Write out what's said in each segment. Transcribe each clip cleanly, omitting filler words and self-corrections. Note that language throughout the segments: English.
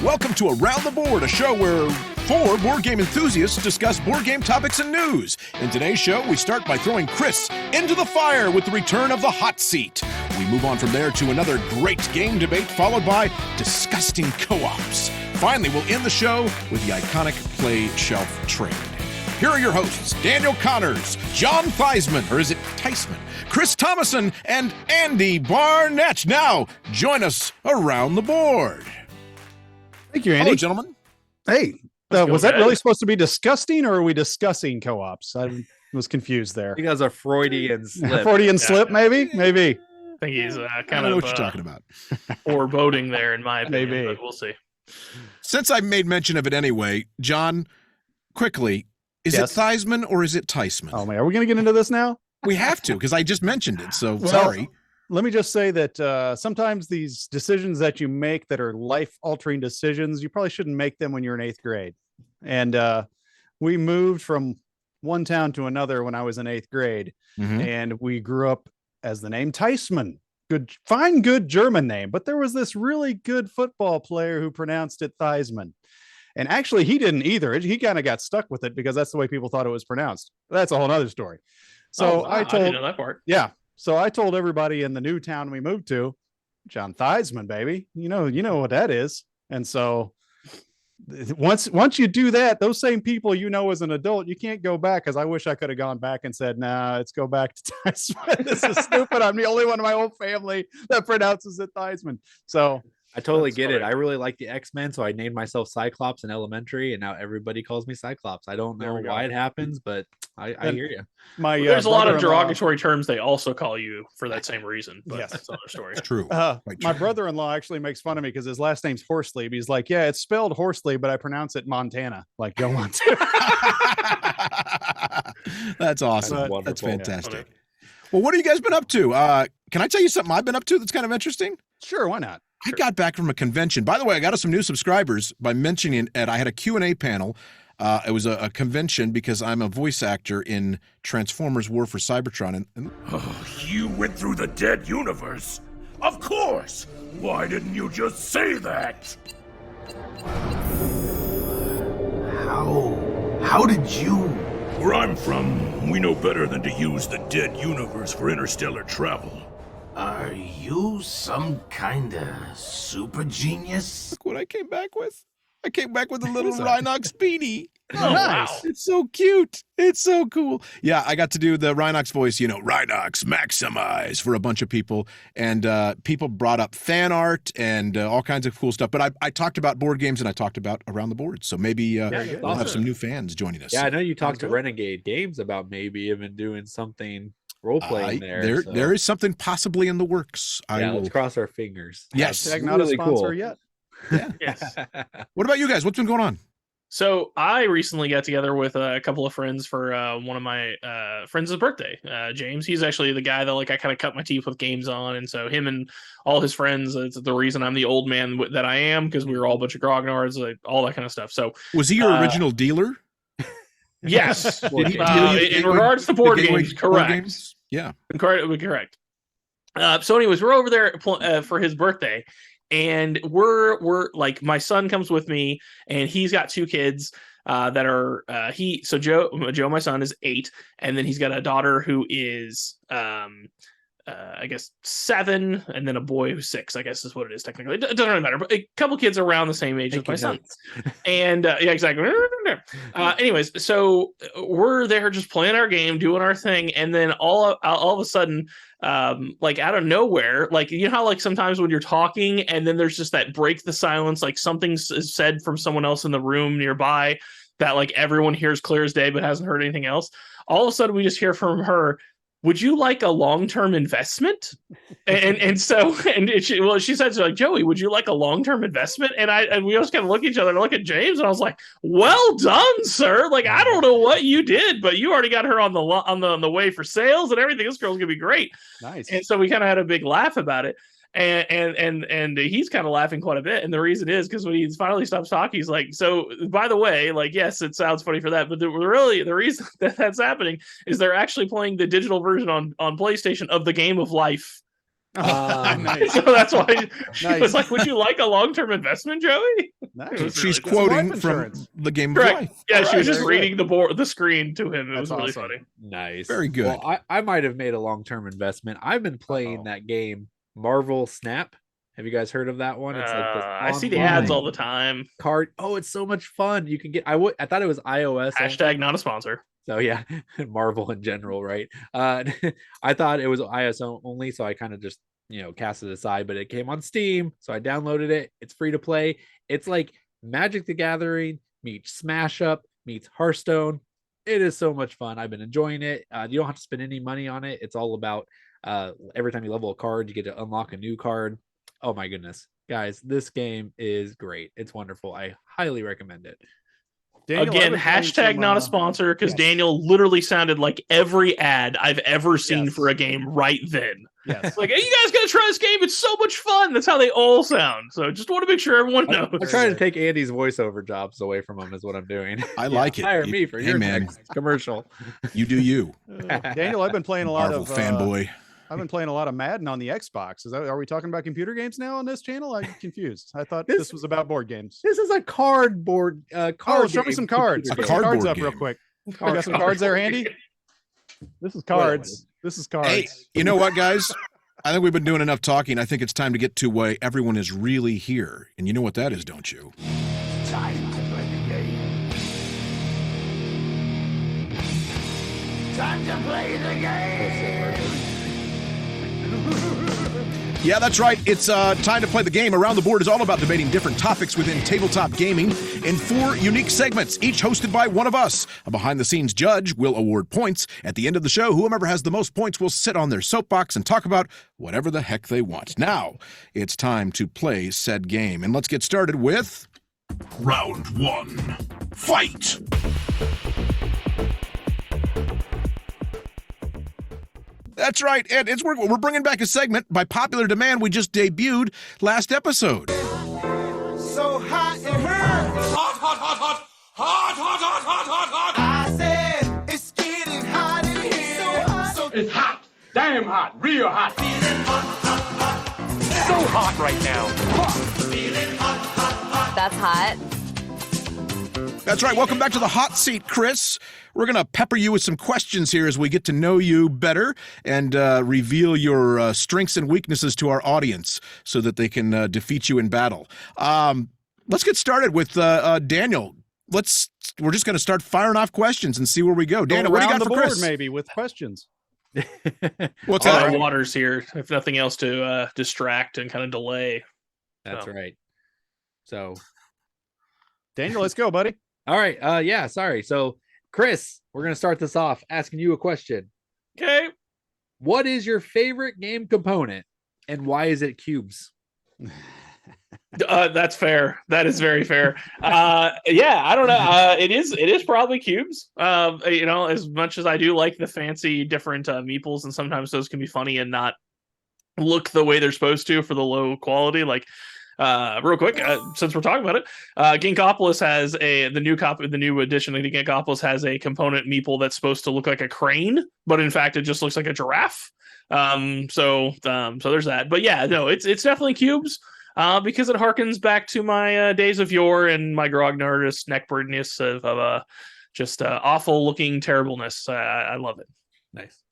Welcome to Around the Board, a show where four board game enthusiasts discuss board game topics and news. In today's show, we start by throwing Chris into the fire with the return of the hot seat. We move on from there to another great game debate, followed by disgusting co-ops. Finally, we'll end the show with the iconic play shelf trade. Here are your hosts, Daniel Connors, John Theismann, or is it Theismann, Chris Thomason, and Andy Barnett. Now, join us around the board. Thank you, Andy. Hello, gentlemen. Hey, was that really supposed to be disgusting, or are we discussing co-ops? I was confused there. He has a Freudian slip. Freudian slip, maybe? Maybe. I think he's kind I don't know of what you're talking about. foreboding there, in my opinion. Maybe. But we'll see. Since I made mention of it anyway, John, quickly, is Yes. it Theismann or is it Theismann? Oh, man, are we going to get into this now? We have to, because I just mentioned it, so Well, sorry. Let me just say that sometimes these decisions that you make that are life-altering decisions, you probably shouldn't make them when you're in 8th grade. And we moved from one town to another when I was in 8th grade, and we grew up as the name Theismann. Good German name, but there was this really good football player who pronounced it Theismann. And actually, he didn't either. He kind of got stuck with it because that's the way people thought it was pronounced. That's a whole other story. So I didn't know that part. yeah. So I told everybody in the new town we moved to, John Theismann, baby. You know what that is. And so once you do that, those same people as an adult, you can't go back, because I wish I could have gone back and said, nah, let's go back to Theismann. This is stupid. I'm the only one in my whole family that pronounces it Theismann. So I totally get it. I really like the X-Men, so I named myself Cyclops in elementary, and now everybody calls me Cyclops. I don't know why it happens, but I hear you. There's a lot of derogatory terms they also call you for that same reason, but Yes. that's another story. It's true. My brother-in-law actually makes fun of me because his last name's Horsley. But he's like, yeah, it's spelled Horsley, but I pronounce it Montana. Like, don't want to. That's awesome. Wonderful. That's fantastic. Well, what have you guys been up to? Can I tell you something I've been up to that's kind of interesting? Sure, why not? I got back from a convention. By the way, I got us some new subscribers by mentioning it. I had a Q&A panel. It was a convention because I'm a voice actor in Transformers War for Cybertron. And Oh, you went through the dead universe? Of course! Why didn't you just say that? How did you? Where I'm from, we know better than to use the dead universe for interstellar travel. Are you some kind of super genius? look what I came back with. I came back with a little Rhinox beanie. Oh, wow. It's so cute. It's so cool. Yeah, I got to do the Rhinox voice, Rhinox maximize for a bunch of people. And people brought up fan art and all kinds of cool stuff. But I talked about board games and I talked about Around the Board. So maybe we'll have some new fans joining us. Yeah, I know you talked to Renegade Games about maybe even doing something role-playing there. There is something possibly in the works. Let's cross our fingers. Yes. Hashtag not Really a sponsor cool. yet. Yes. What about you guys? What's been going on? So I recently got together with a couple of friends for one of my friends' birthday. James, he's actually the guy that I kind of cut my teeth with games on, and so him and all his friends. It's the reason I'm the old man that I am, because we were all a bunch of grognards, all that kind of stuff. So Was he your original dealer? yes, Did he deal you in regards to board games, correct. Yeah. Correct. So anyways, we're over there for his birthday, and we're like, my son comes with me, and he's got two kids that are Joe, my son, is 8, and then he's got a daughter who is I guess 7, and then a boy who's 6, I guess is what it is technically. It doesn't really matter, but a couple kids around the same age as my son. And yeah, exactly. Anyways, so we're there just playing our game, doing our thing, and then all of a sudden, out of nowhere, how sometimes when you're talking and then there's just that break the silence, something's said from someone else in the room nearby that everyone hears clear as day but hasn't heard anything else. All of a sudden we just hear from her, would you like a long-term investment? And she said, Joey, would you like a long-term investment? And we just kind of look at each other and look at James, and I was like, well done, sir. I don't know what you did, but you already got her on the way for sales and everything. This girl's gonna be great. Nice. And so we kind of had a big laugh about it. And he's kind of laughing quite a bit, and the reason is because when he finally stops talking, he's like, so by the way, yes, it sounds funny for that, but the reason that's happening is they're actually playing the digital version on PlayStation of the Game of Life Nice. So that's why she Nice. was like, "Would you like a long-term investment, Joey?" Nice. was She's really quoting life from insurance. the game of Correct. life. Yeah, she was Alright, just very reading the screen to him. It That's was really awesome. funny. Nice. Very good. Well, I might have made a long-term investment. I've been playing that game, Marvel Snap. Have you guys heard of that one? It's like this I see the ads all the time. card. Oh, it's so much fun. You can get. I thought it was iOS. Hashtag not a sponsor. So yeah, Marvel in general, right? I thought it was iOS only, so I kind of just cast it aside. But it came on Steam, so I downloaded it. It's free to play. It's like Magic the Gathering meets Smash Up meets Hearthstone. It is so much fun. I've been enjoying it. You don't have to spend any money on it. It's all about every time you level a card, you get to unlock a new card. Oh my goodness, guys, this game is great. It's wonderful. I highly recommend it. Daniel, Again, I've been playing hashtag some, not a sponsor, because yes. Daniel literally sounded like every ad I've ever seen Yes. for a game right then. Yes. Like, hey, you guys gotta try this game. It's so much fun. That's how they all sound. So just want to make sure everyone knows. I'm trying to take Andy's voiceover jobs away from him is what I'm doing. I like it. Hire me for Hey, your man, next commercial. you do you. Daniel, I've been playing a lot Marvel of fanboy. I've been playing a lot of Madden on the Xbox. Are we talking about computer games now on this channel? I'm confused. I thought this was about board games. This is a cardboard card. Show me some cards. A Put some cards cardboard up real game. quick. You got some cards there, handy? This is cards. This is cards. Hey, you know what, guys? I think we've been doing enough talking. I think it's time to get to why everyone is really here. And you know what that is, don't you? Time to play the game. Time to play the game. Yeah, that's right. It's time to play the game. Around the Board is all about debating different topics within tabletop gaming in 4 unique segments, each hosted by one of us. A behind-the-scenes judge will award points. At the end of the show, whoever has the most points will sit on their soapbox and talk about whatever the heck they want. Now, it's time to play said game. And let's get started with... Round 1. Fight! That's right, and we're bringing back a segment by popular demand we just debuted last episode. So hot in here. Hot, hot, hot, hot. Hot, hot, hot, hot, hot, hot. I said it's getting hot in here. So hot. It's hot. Damn hot. Real hot. Feeling hot, hot, hot. So hot right now. Feeling hot, hot, hot. That's hot. That's right. Welcome back to the hot seat, Chris. We're going to pepper you with some questions here as we get to know you better and reveal your strengths and weaknesses to our audience so that they can defeat you in battle. Let's get started with Daniel. We're just going to start firing off questions and see where we go. Daniel, what do you got the for board, Chris? maybe with questions. What's All that? our waters here, if nothing else, to distract and kind of delay. That's So. right. So, Daniel, let's go, buddy. all right. Yeah, sorry. So, Chris, we're going to start this off asking you a question. Okay. What is your favorite game component and why is it cubes? That's fair. That is very fair. Yeah, I don't know. It is probably cubes. As much as I do like the fancy different meeples, and sometimes those can be funny and not look the way they're supposed to for the low quality. Like, real quick, since we're talking about it, Ginkopolis has the new edition of Ginkopolis has a component meeple that's supposed to look like a crane, but in fact it just looks like a giraffe. So there's that. But yeah, no, it's definitely cubes. Because it harkens back to my days of yore and my grognardus neckbirdness of just awful looking terribleness. I love it. Nice.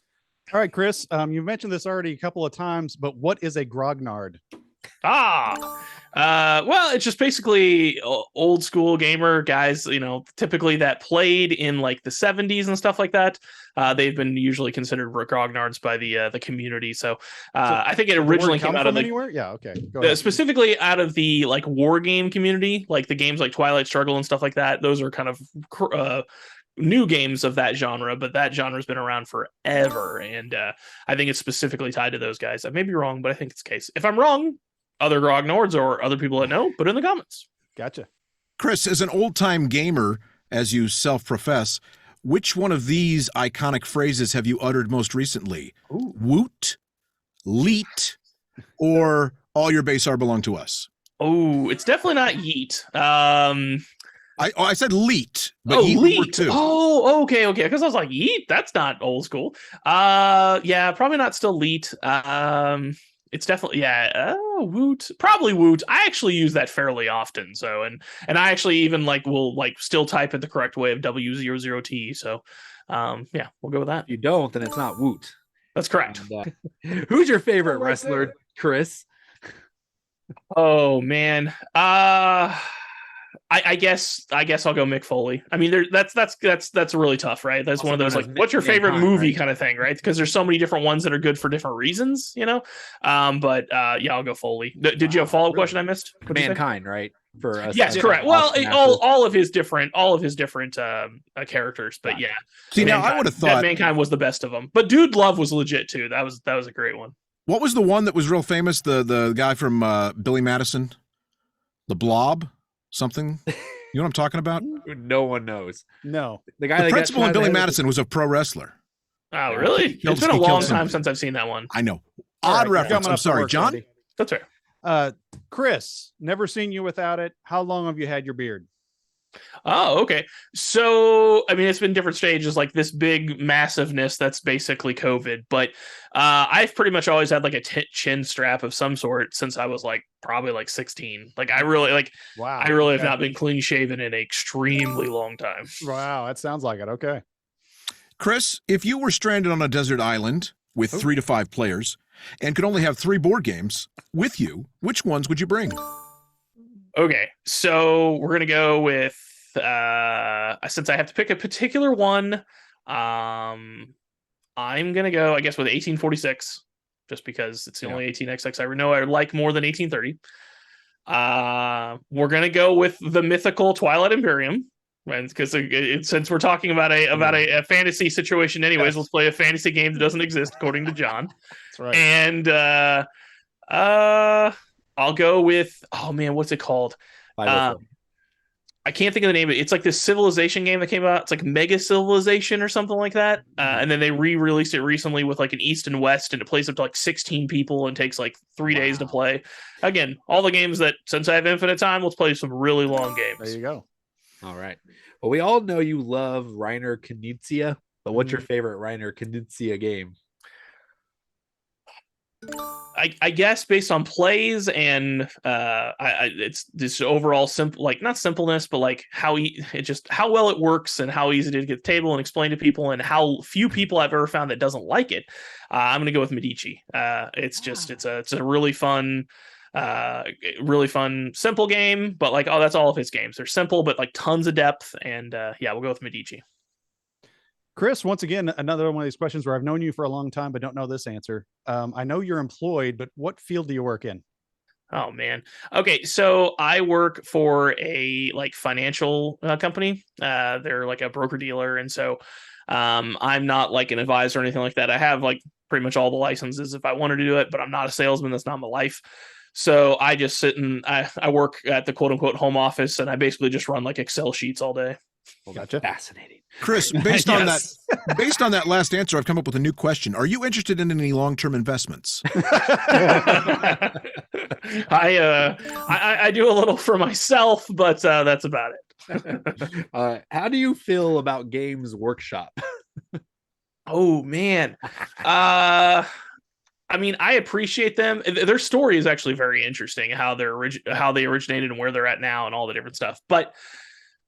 All right, Chris, you mentioned this already a couple of times, but what is a grognard? Well, it's just basically old school gamer guys, typically that played in like the 70s and stuff like that. They've been usually considered grognards by the community. So I think it originally came out of anywhere. Yeah, okay. Go ahead. Specifically out of the like war game community, like the games like Twilight Struggle and stuff like that. Those are kind of new games of that genre, but that genre has been around forever. And I think it's specifically tied to those guys. I may be wrong, but I think it's the case. If I'm wrong, other grognards or other people that know, put it in the comments. Gotcha. Chris, as an old-time gamer, as you self-profess, which one of these iconic phrases have you uttered most recently? Ooh. Woot, leet, or all your base are belong to us? Oh, it's definitely not yeet. I said leet, but yeet would work too. Oh, okay. Because I was like, yeet, that's not old school. Yeah, probably not still leet. it's definitely Woot, probably Woot. I actually use that fairly often. So and I actually even will still type it the correct way of W00T. So yeah, we'll go with that. If you don't, then it's not Woot. That's correct. And, who's your favorite wrestler, Chris? Oh man. I guess I'll go Mick Foley. I mean, that's really tough, right? That's Also one of those known as what's your favorite Mankind, movie right? kind of thing, right? Because there's so many different ones that are good for different reasons, But yeah, I'll go Foley. Did you have a follow-up question I missed? What'd you say? Mankind, right? For us, Yes, correct. Well, all of his different characters, but yeah. See, now I Mankind- would have thought, Mankind was the best of them, but Dude Love was legit too. That was a great one. what was the one that was real famous? The guy from Billy Madison, the Blob, something. You know what I'm talking about? No one knows. No. The guy The principal in Billy Madison was a pro wrestler. Oh, really? killed- It's been a he killed long some- time since I've seen that one. I know. All Odd right, reference. coming I'm up to sorry, work, John. Andy. That's fair. Chris, never seen you without it. How long have you had your beard? Oh, okay. So, I mean, it's been different stages, like this big massiveness that's basically COVID. But I've pretty much always had a chin strap of some sort since I was probably 16. I really Wow. I really have not been clean shaven in an extremely long time. Wow, that sounds like it. Okay. Chris, if you were stranded on a desert island with 3 to 5 players and could only have 3 board games with you, which ones would you bring? Okay, so we're gonna go with since I have to pick a particular one, I'm gonna go, I guess, with 1846, just because it's the only 18XX I know I like more than 1830. We're gonna go with the mythical Twilight Imperium, and because since we're talking about a fantasy situation, anyways, let's play a fantasy game that doesn't exist according to John. That's right. And I'll go with, oh man, what's it called? I can't think of the name of it. It's this Civilization game that came out. It's Mega Civilization or something like that. And then they re-released it recently with an East and West, and it plays up to 16 people and takes 3 days to play. Again, all the games that, since I have infinite time, let's play some really long games. There you go. All right. Well, we all know you love Reiner Knizia, but what's your favorite Reiner Knizia game? I guess based on plays and it's this overall simple, not simpleness, but how well it works and how easy it is to get the table and explain to people and how few people I've ever found that doesn't like it. I'm gonna go with Medici. It's a really fun, simple game, but that's all of his games. They're simple, but tons of depth. And yeah, we'll go with Medici. Chris, once again, another one of these questions where I've known you for a long time, but don't know this answer. I know you're employed, but what field do you work in? Oh man. Okay, so I work for a financial company. They're a broker dealer, and so I'm not an advisor or anything like that. I have pretty much all the licenses if I wanted to do it, but I'm not a salesman. That's not my life. So I just sit and I work at the quote unquote home office, and I basically just run Excel sheets all day. Well, gotcha. Fascinating. Chris, based on that last answer, I've come up with a new question. Are you interested in any long-term investments? I do a little for myself, but that's about it. How do you feel about Games Workshop? Oh man. I mean, I appreciate them. Their story is actually very interesting, how they originated and where they're at now and all the different stuff. But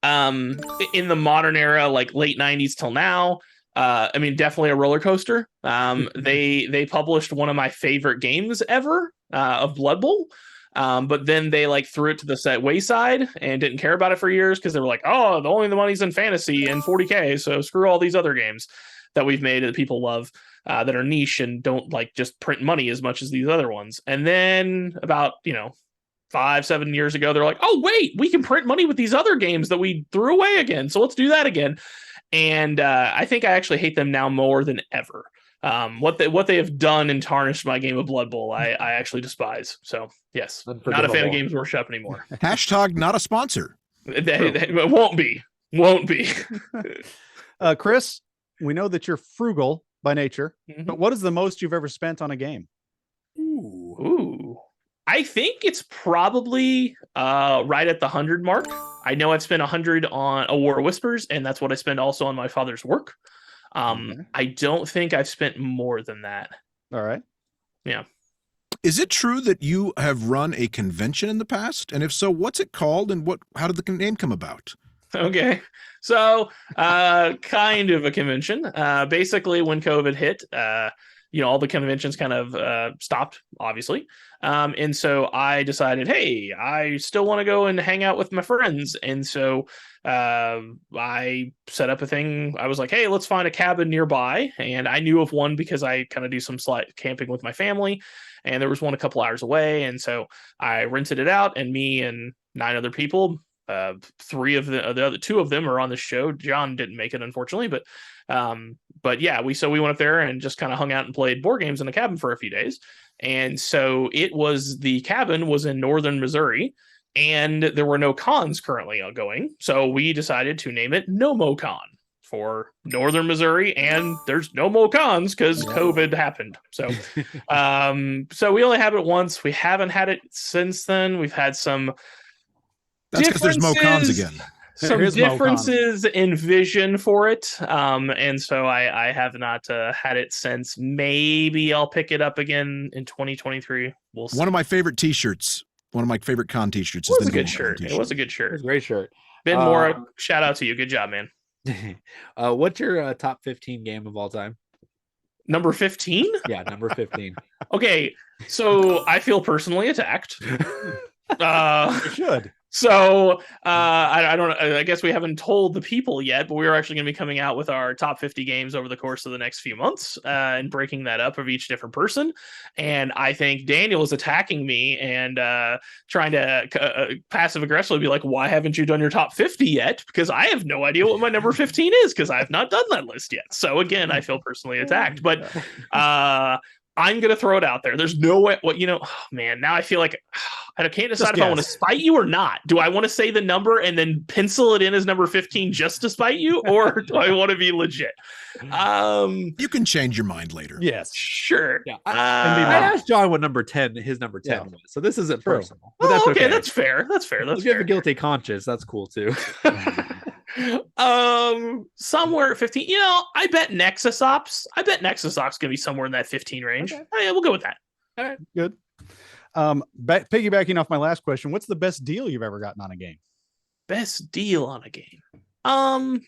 in the modern era, late 90s till now, I mean, definitely a roller coaster. They published one of my favorite games ever, of Blood Bowl. But then they threw it to the wayside and didn't care about it for years because they were oh, the money's in fantasy and 40K, so screw all these other games that we've made that people love, that are niche and don't just print money as much as these other ones. And then about 5-7 years ago, they're oh wait, we can print money with these other games that we threw away again, so let's do that again. And I think I actually hate them now more than ever. What they have done and tarnished my game of Blood Bowl, I actually despise. So yes, not a fan of Games Workshop anymore. Hashtag not a sponsor. They won't be. Chris, we know that you're frugal by nature, but what is the most you've ever spent on a game? Ooh. I think it's probably right at the 100 mark. I know I've spent 100 on A War of Whispers, and that's what I spend also on my father's work. I don't think I've spent more than that. All right. Yeah. Is it true that you have run a convention in the past? And if so, what's it called and how did the name come about? Okay. So, kind of a convention. Basically, when COVID hit, all the conventions kind of stopped, obviously. And so I decided, hey, I still want to go and hang out with my friends. And so I set up a thing. I was like, hey, let's find a cabin nearby. And I knew of one because I kind of do some slight camping with my family. And there was one a couple hours away. And so I rented it out, and me and 9 other people, 3 of the other 2 of them are on the show. John didn't make it, unfortunately, but yeah, we went up there and just kind of hung out and played board games in the cabin for a few days. And so the cabin was in northern Missouri, and there were no cons currently ongoing. So we decided to name it NoMoCon for northern Missouri, and there's no more cons because COVID happened. So so we only have it once. We haven't had it since then. We've had some That's because there's Mo Cons again. Some differences in vision for it. And so I have not had it since. Maybe I'll pick it up again in 2023. We'll see. One of my favorite t-shirts, one of my favorite con t-shirts. It was a good shirt. It was a good shirt. It was a great shirt. Ben Mora, shout out to you. Good job, man. What's your top 15 game of all time? Number 15? Yeah, number 15. Okay, so I feel personally attacked. You should. So I don't know. I guess we haven't told the people yet, but we're actually going to be coming out with our top 50 games over the course of the next few months and breaking that up of each different person. And I think Daniel is attacking me and trying to passive aggressively be like, why haven't you done your top 50 yet? Because I have no idea what my number 15 is because I have not done that list yet. So again, I feel personally attacked, but I'm going to throw it out there. There's no way. Man, now I feel like I can't decide if I want to spite you or not. Do I want to say the number and then pencil it in as number 15 just to spite you? Or do I want to be legit? You can change your mind later. Yes. Sure. Yeah. I asked John what his number 10 was. So this isn't personal. But that's okay. That's fair. That's fair. If you have a guilty conscience, that's cool too. Somewhere 15. I bet Nexus Ops. Gonna be somewhere in that 15 range. Okay. Oh, yeah, we'll go with that. All right, good. Piggybacking off my last question, what's the best deal you've ever gotten on a game? Best deal on a game. I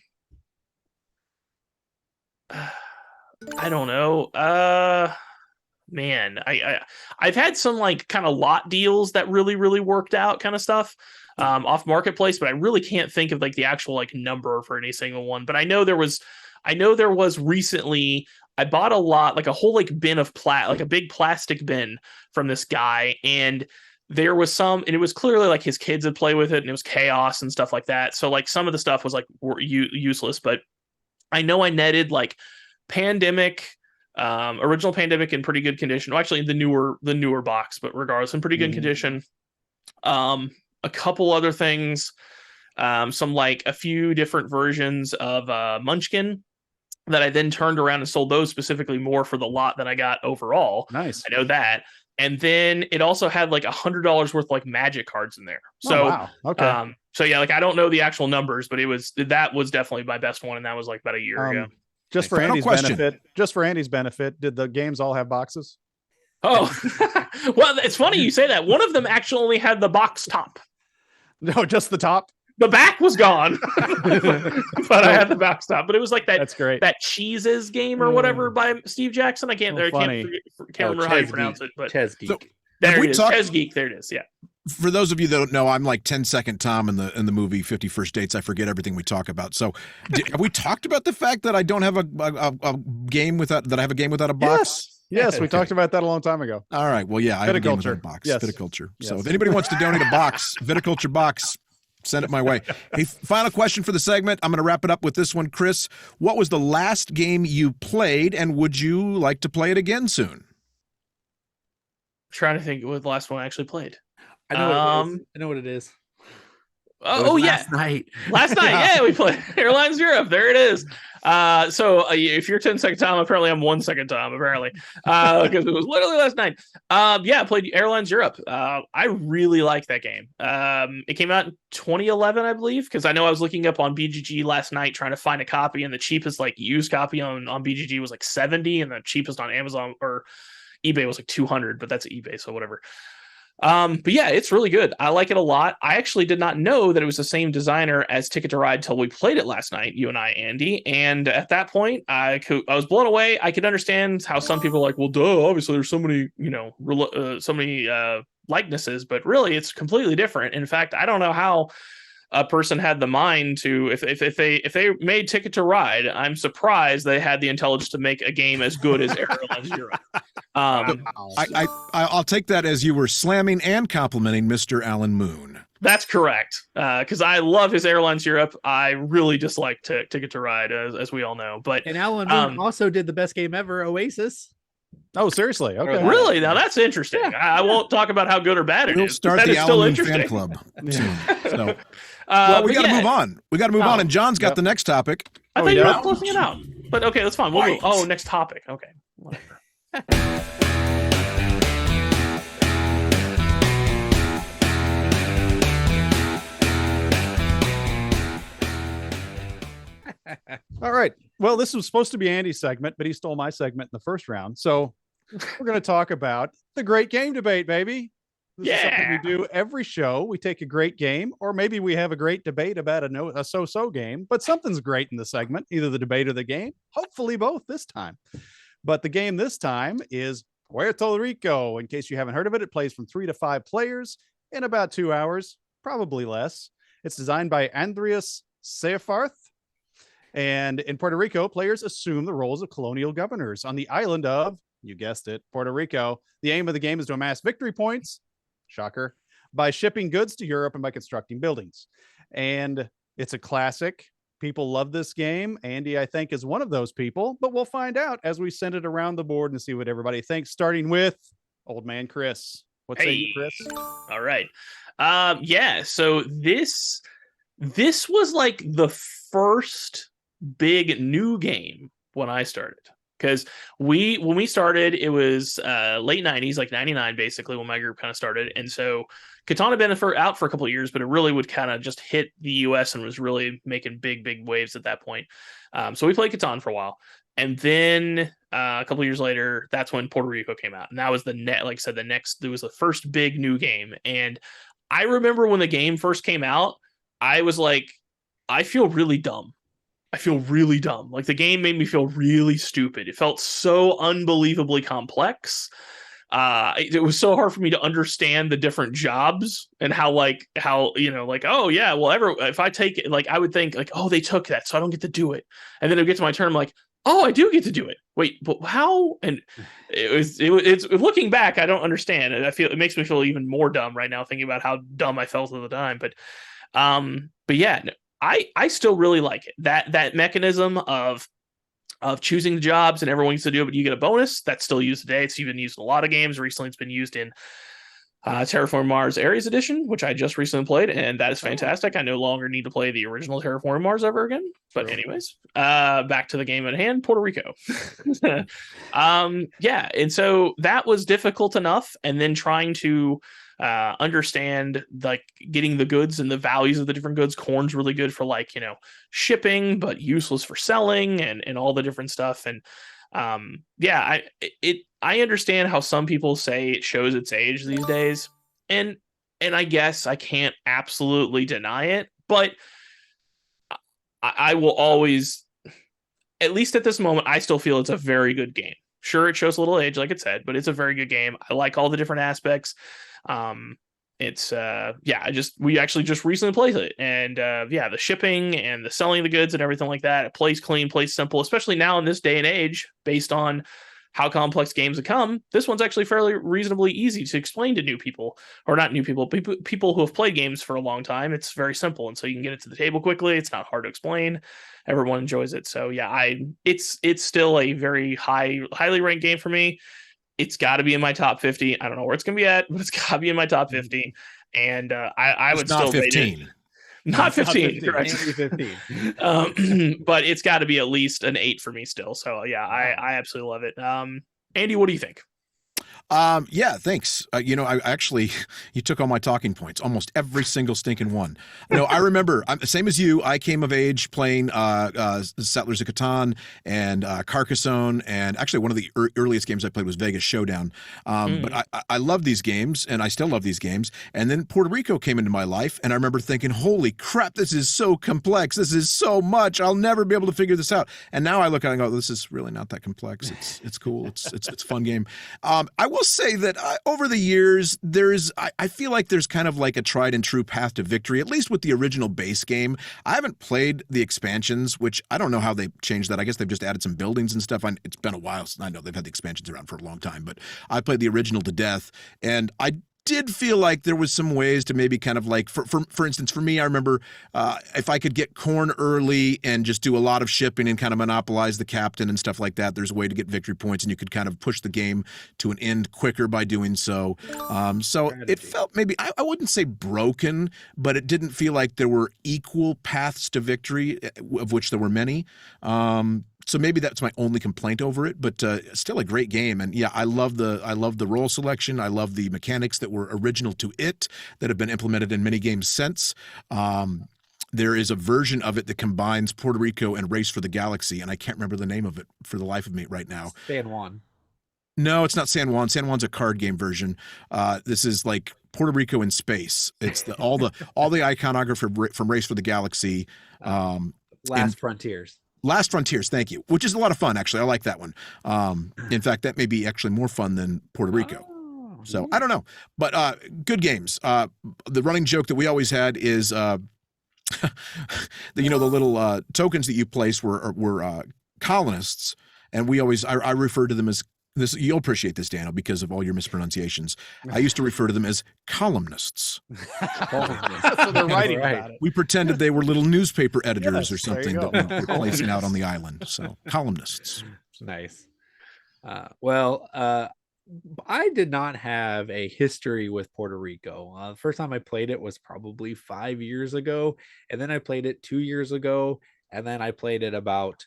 don't know. Man, I've had some like kind of lot deals that really, really worked out kind of stuff off marketplace, but I really can't think of like the actual like number for any single one. But I know there was recently, I bought a lot, like a whole like bin of like a big plastic bin from this guy, and there was and it was clearly like his kids would play with it, and it was chaos and stuff like that. So like some of the stuff was like useless, but I know I netted like Pandemic, original Pandemic in pretty good condition. Well, actually the newer box, but regardless, in pretty good condition. A couple other things, some like a few different versions of Munchkin that I then turned around and sold those specifically more for the lot than I got overall. Nice. I know that. And then it also had like $100 worth like Magic cards in there. So, wow. Okay. So yeah, like I don't know the actual numbers, but that was definitely my best one, and that was like about a year ago. Just for Andy's benefit, did the games all have boxes? Oh, well, it's funny you say that. One of them actually only had the box top. No, just the top. The back was gone, but I had the box top. But it was like that. That's great. That Cheeses game or whatever by Steve Jackson. I can't remember how you pronounce it, but Ches Geek. So, there it is. Ches Geek. There it is. Yeah. For those of you that don't know, I'm like 10-second Tom in the movie 50 First Dates. I forget everything we talk about. So, have we talked about the fact that I don't have a game without I have a game without a box? Yes, we talked about that a long time ago. All right. Well, yeah, I have a game without a box. Yes. Viticulture. Yes. So, if anybody wants to donate a box, Viticulture box, send it my way. Hey, final question for the segment. I'm going to wrap it up with this one, Chris. What was the last game you played, and would you like to play it again soon? I'm trying to think what the last one I actually played. I know what it is. Oh yeah, last night, yeah, we played Airlines Europe. There it is. So if you're 10-second Tom, apparently I'm 1-second Tom, apparently, because it was literally last night. Yeah, I played Airlines Europe. I really like that game. It came out in 2011, I believe, because I know I was looking up on BGG last night trying to find a copy, and the cheapest like used copy on BGG was like 70, and the cheapest on Amazon or eBay was like 200, but that's eBay, so whatever. But yeah, it's really good. I like it a lot. I actually did not know that it was the same designer as Ticket to Ride till we played it last night, you and I, Andy. And at that point, I was blown away. I could understand how some people are like, well, duh, obviously there's so many, likenesses, but really it's completely different. In fact, I don't know how a person had the mind to, if they made Ticket to Ride, I'm surprised they had the intelligence to make a game as good as Airlines Europe. I'll take that as you were slamming and complimenting Mr. Alan Moon. That's correct. Because I love his Airlines Europe. I really dislike Ticket to Ride, as we all know. But And Alan Moon also did the best game ever, Oasis. Oh, seriously? Okay. Really? Now that's interesting. Yeah. I won't talk about how good or bad it is. We'll start that the is still Alan Moon interesting. fan club soon. So, well, we got to move on. We got to move on, and John's got the next topic. I thought you were closing it out. But okay, that's fine. We'll move. Oh, next topic. Okay. Whatever. All right. Well, this was supposed to be Andy's segment, but he stole my segment in the first round. So we're going to talk about the great game debate, baby. This is something we do every show. We take a great game, or maybe we have a great debate about a so-so game, but something's great in the segment, either the debate or the game. Hopefully both this time. But the game this time is Puerto Rico. In case you haven't heard of it, it plays from 3 to 5 players in about 2 hours, probably less. It's designed by Andreas Seyfarth. And in Puerto Rico, players assume the roles of colonial governors on the island of, you guessed it, Puerto Rico. The aim of the game is to amass victory points, shocker, by shipping goods to Europe and by constructing buildings. And it's a classic. People love this game. Andy, I think, is one of those people, but we'll find out as we send it around the board and see what everybody thinks, starting with Old Man Chris. What say you, Chris? All right. Yeah, so this was like the first big new game when I started, because when we started, it was late 90s, like 99 basically, when my group kind of started. And so Catan had been out for a couple of years, but it really would kind of just hit the US and was really making big waves at that point. So we played Catan for a while, and then a couple of years later, that's when Puerto Rico came out, and that was there was the first big new game. And I remember when the game first came out, I was like, I feel really dumb. Like, the game made me feel really stupid. It felt so unbelievably complex. It was so hard for me to understand the different jobs and how, oh yeah, well, if I take it, like, I would think like, oh, they took that, so I don't get to do it. And then it would get to my turn, I'm like, oh, I do get to do it. Wait, but how? And it's looking back, I don't understand. And it makes me feel even more dumb right now thinking about how dumb I felt at the time. But yeah, I still really like it. That mechanism of choosing the jobs and everyone needs to do it, but you get a bonus, that's still used today. It's even used in a lot of games. Recently, it's been used in Terraform Mars Ares Edition, which I just recently played, and that is fantastic. I no longer need to play the original Terraform Mars ever again. But anyways, back to the game at hand, Puerto Rico. Yeah, and so that was difficult enough, and then trying to understand, like, getting the goods and the values of the different goods. Corn's really good for, like, shipping, but useless for selling and all the different stuff. And yeah, I understand how some people say it shows its age these days, and I guess I can't absolutely deny it, but I will always, at least at this moment, I still feel it's a very good game. Sure, it shows a little age, like it said, but it's a very good game. I like all the different aspects. It's yeah, we actually just recently played it, and yeah, the shipping and the selling of the goods and everything like that, it plays clean, plays simple, especially now in this day and age, based on how complex games have come. This one's actually fairly reasonably easy to explain to new people, or not new people, people who have played games for a long time. It's very simple, and so you can get it to the table quickly. It's not hard to explain. Everyone enjoys it. So yeah, it's still a very highly ranked game for me. It's got to be in my top 50. I don't know where it's going to be at, but it's got to be in my top 50. And I would still rate it. Not 15, correct. 15. But it's got to be at least an 8 for me still. So yeah, I absolutely love it. Andy, what do you think? Yeah, thanks. I actually, you took all my talking points, almost every single stinking one. No, I remember, same as you, I came of age playing Settlers of Catan and Carcassonne, and actually one of the earliest games I played was Vegas Showdown. But I love these games, and I still love these games. And then Puerto Rico came into my life, and I remember thinking, holy crap, this is so complex. This is so much. I'll never be able to figure this out. And now I look at it and go, this is really not that complex. It's cool. It's a fun game. I will say that over the years, I feel like there's kind of like a tried and true path to victory, at least with the original base game. I haven't played the expansions, which I don't know how they changed that. I guess they've just added some buildings and stuff. It's been a while since I know they've had the expansions around for a long time, but I played the original to death, and I did feel like there was some ways to maybe kind of like, for instance, for me, I remember if I could get corn early and just do a lot of shipping and kind of monopolize the captain and stuff like that, there's a way to get victory points, and you could kind of push the game to an end quicker by doing so. So it felt maybe, I wouldn't say broken, but it didn't feel like there were equal paths to victory, of which there were many. So maybe that's my only complaint over it, but still a great game. And yeah, I love the role selection. I love the mechanics that were original to it that have been implemented in many games since. There is a version of it that combines Puerto Rico and Race for the Galaxy, and I can't remember the name of it for the life of me right now. San Juan. No, it's not San Juan. San Juan's a card game version. This is like Puerto Rico in space. It's all the iconography from Race for the Galaxy. Last Frontiers. Last Frontiers, thank you, which is a lot of fun, actually. I like that one. In fact, that may be actually more fun than Puerto Rico. So I don't know, but good games. The running joke that we always had is, the little tokens that you place were colonists, and I refer to them as this. You'll appreciate this, Daniel, because of all your mispronunciations. I used to refer to them as columnists. So they're writing about it. We pretended they were little newspaper editors or something that we were placing out on the island. So columnists. Nice. I did not have a history with Puerto Rico. The first time I played it was probably 5 years ago, and then I played it 2 years ago, and then I played it about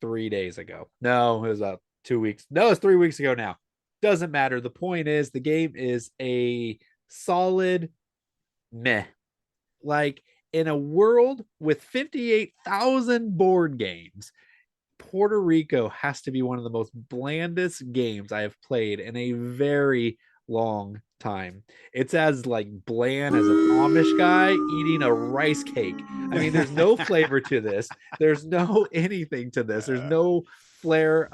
3 days ago. No, it was about 2 weeks. No, it's 3 weeks ago now. Doesn't matter. The point is, the game is a solid meh. Like, in a world with 58,000 board games, Puerto Rico has to be one of the most blandest games I have played in a very long time. It's as like bland as an Amish guy eating a rice cake. I mean, there's no flavor to this. There's no anything to this. There's no flair.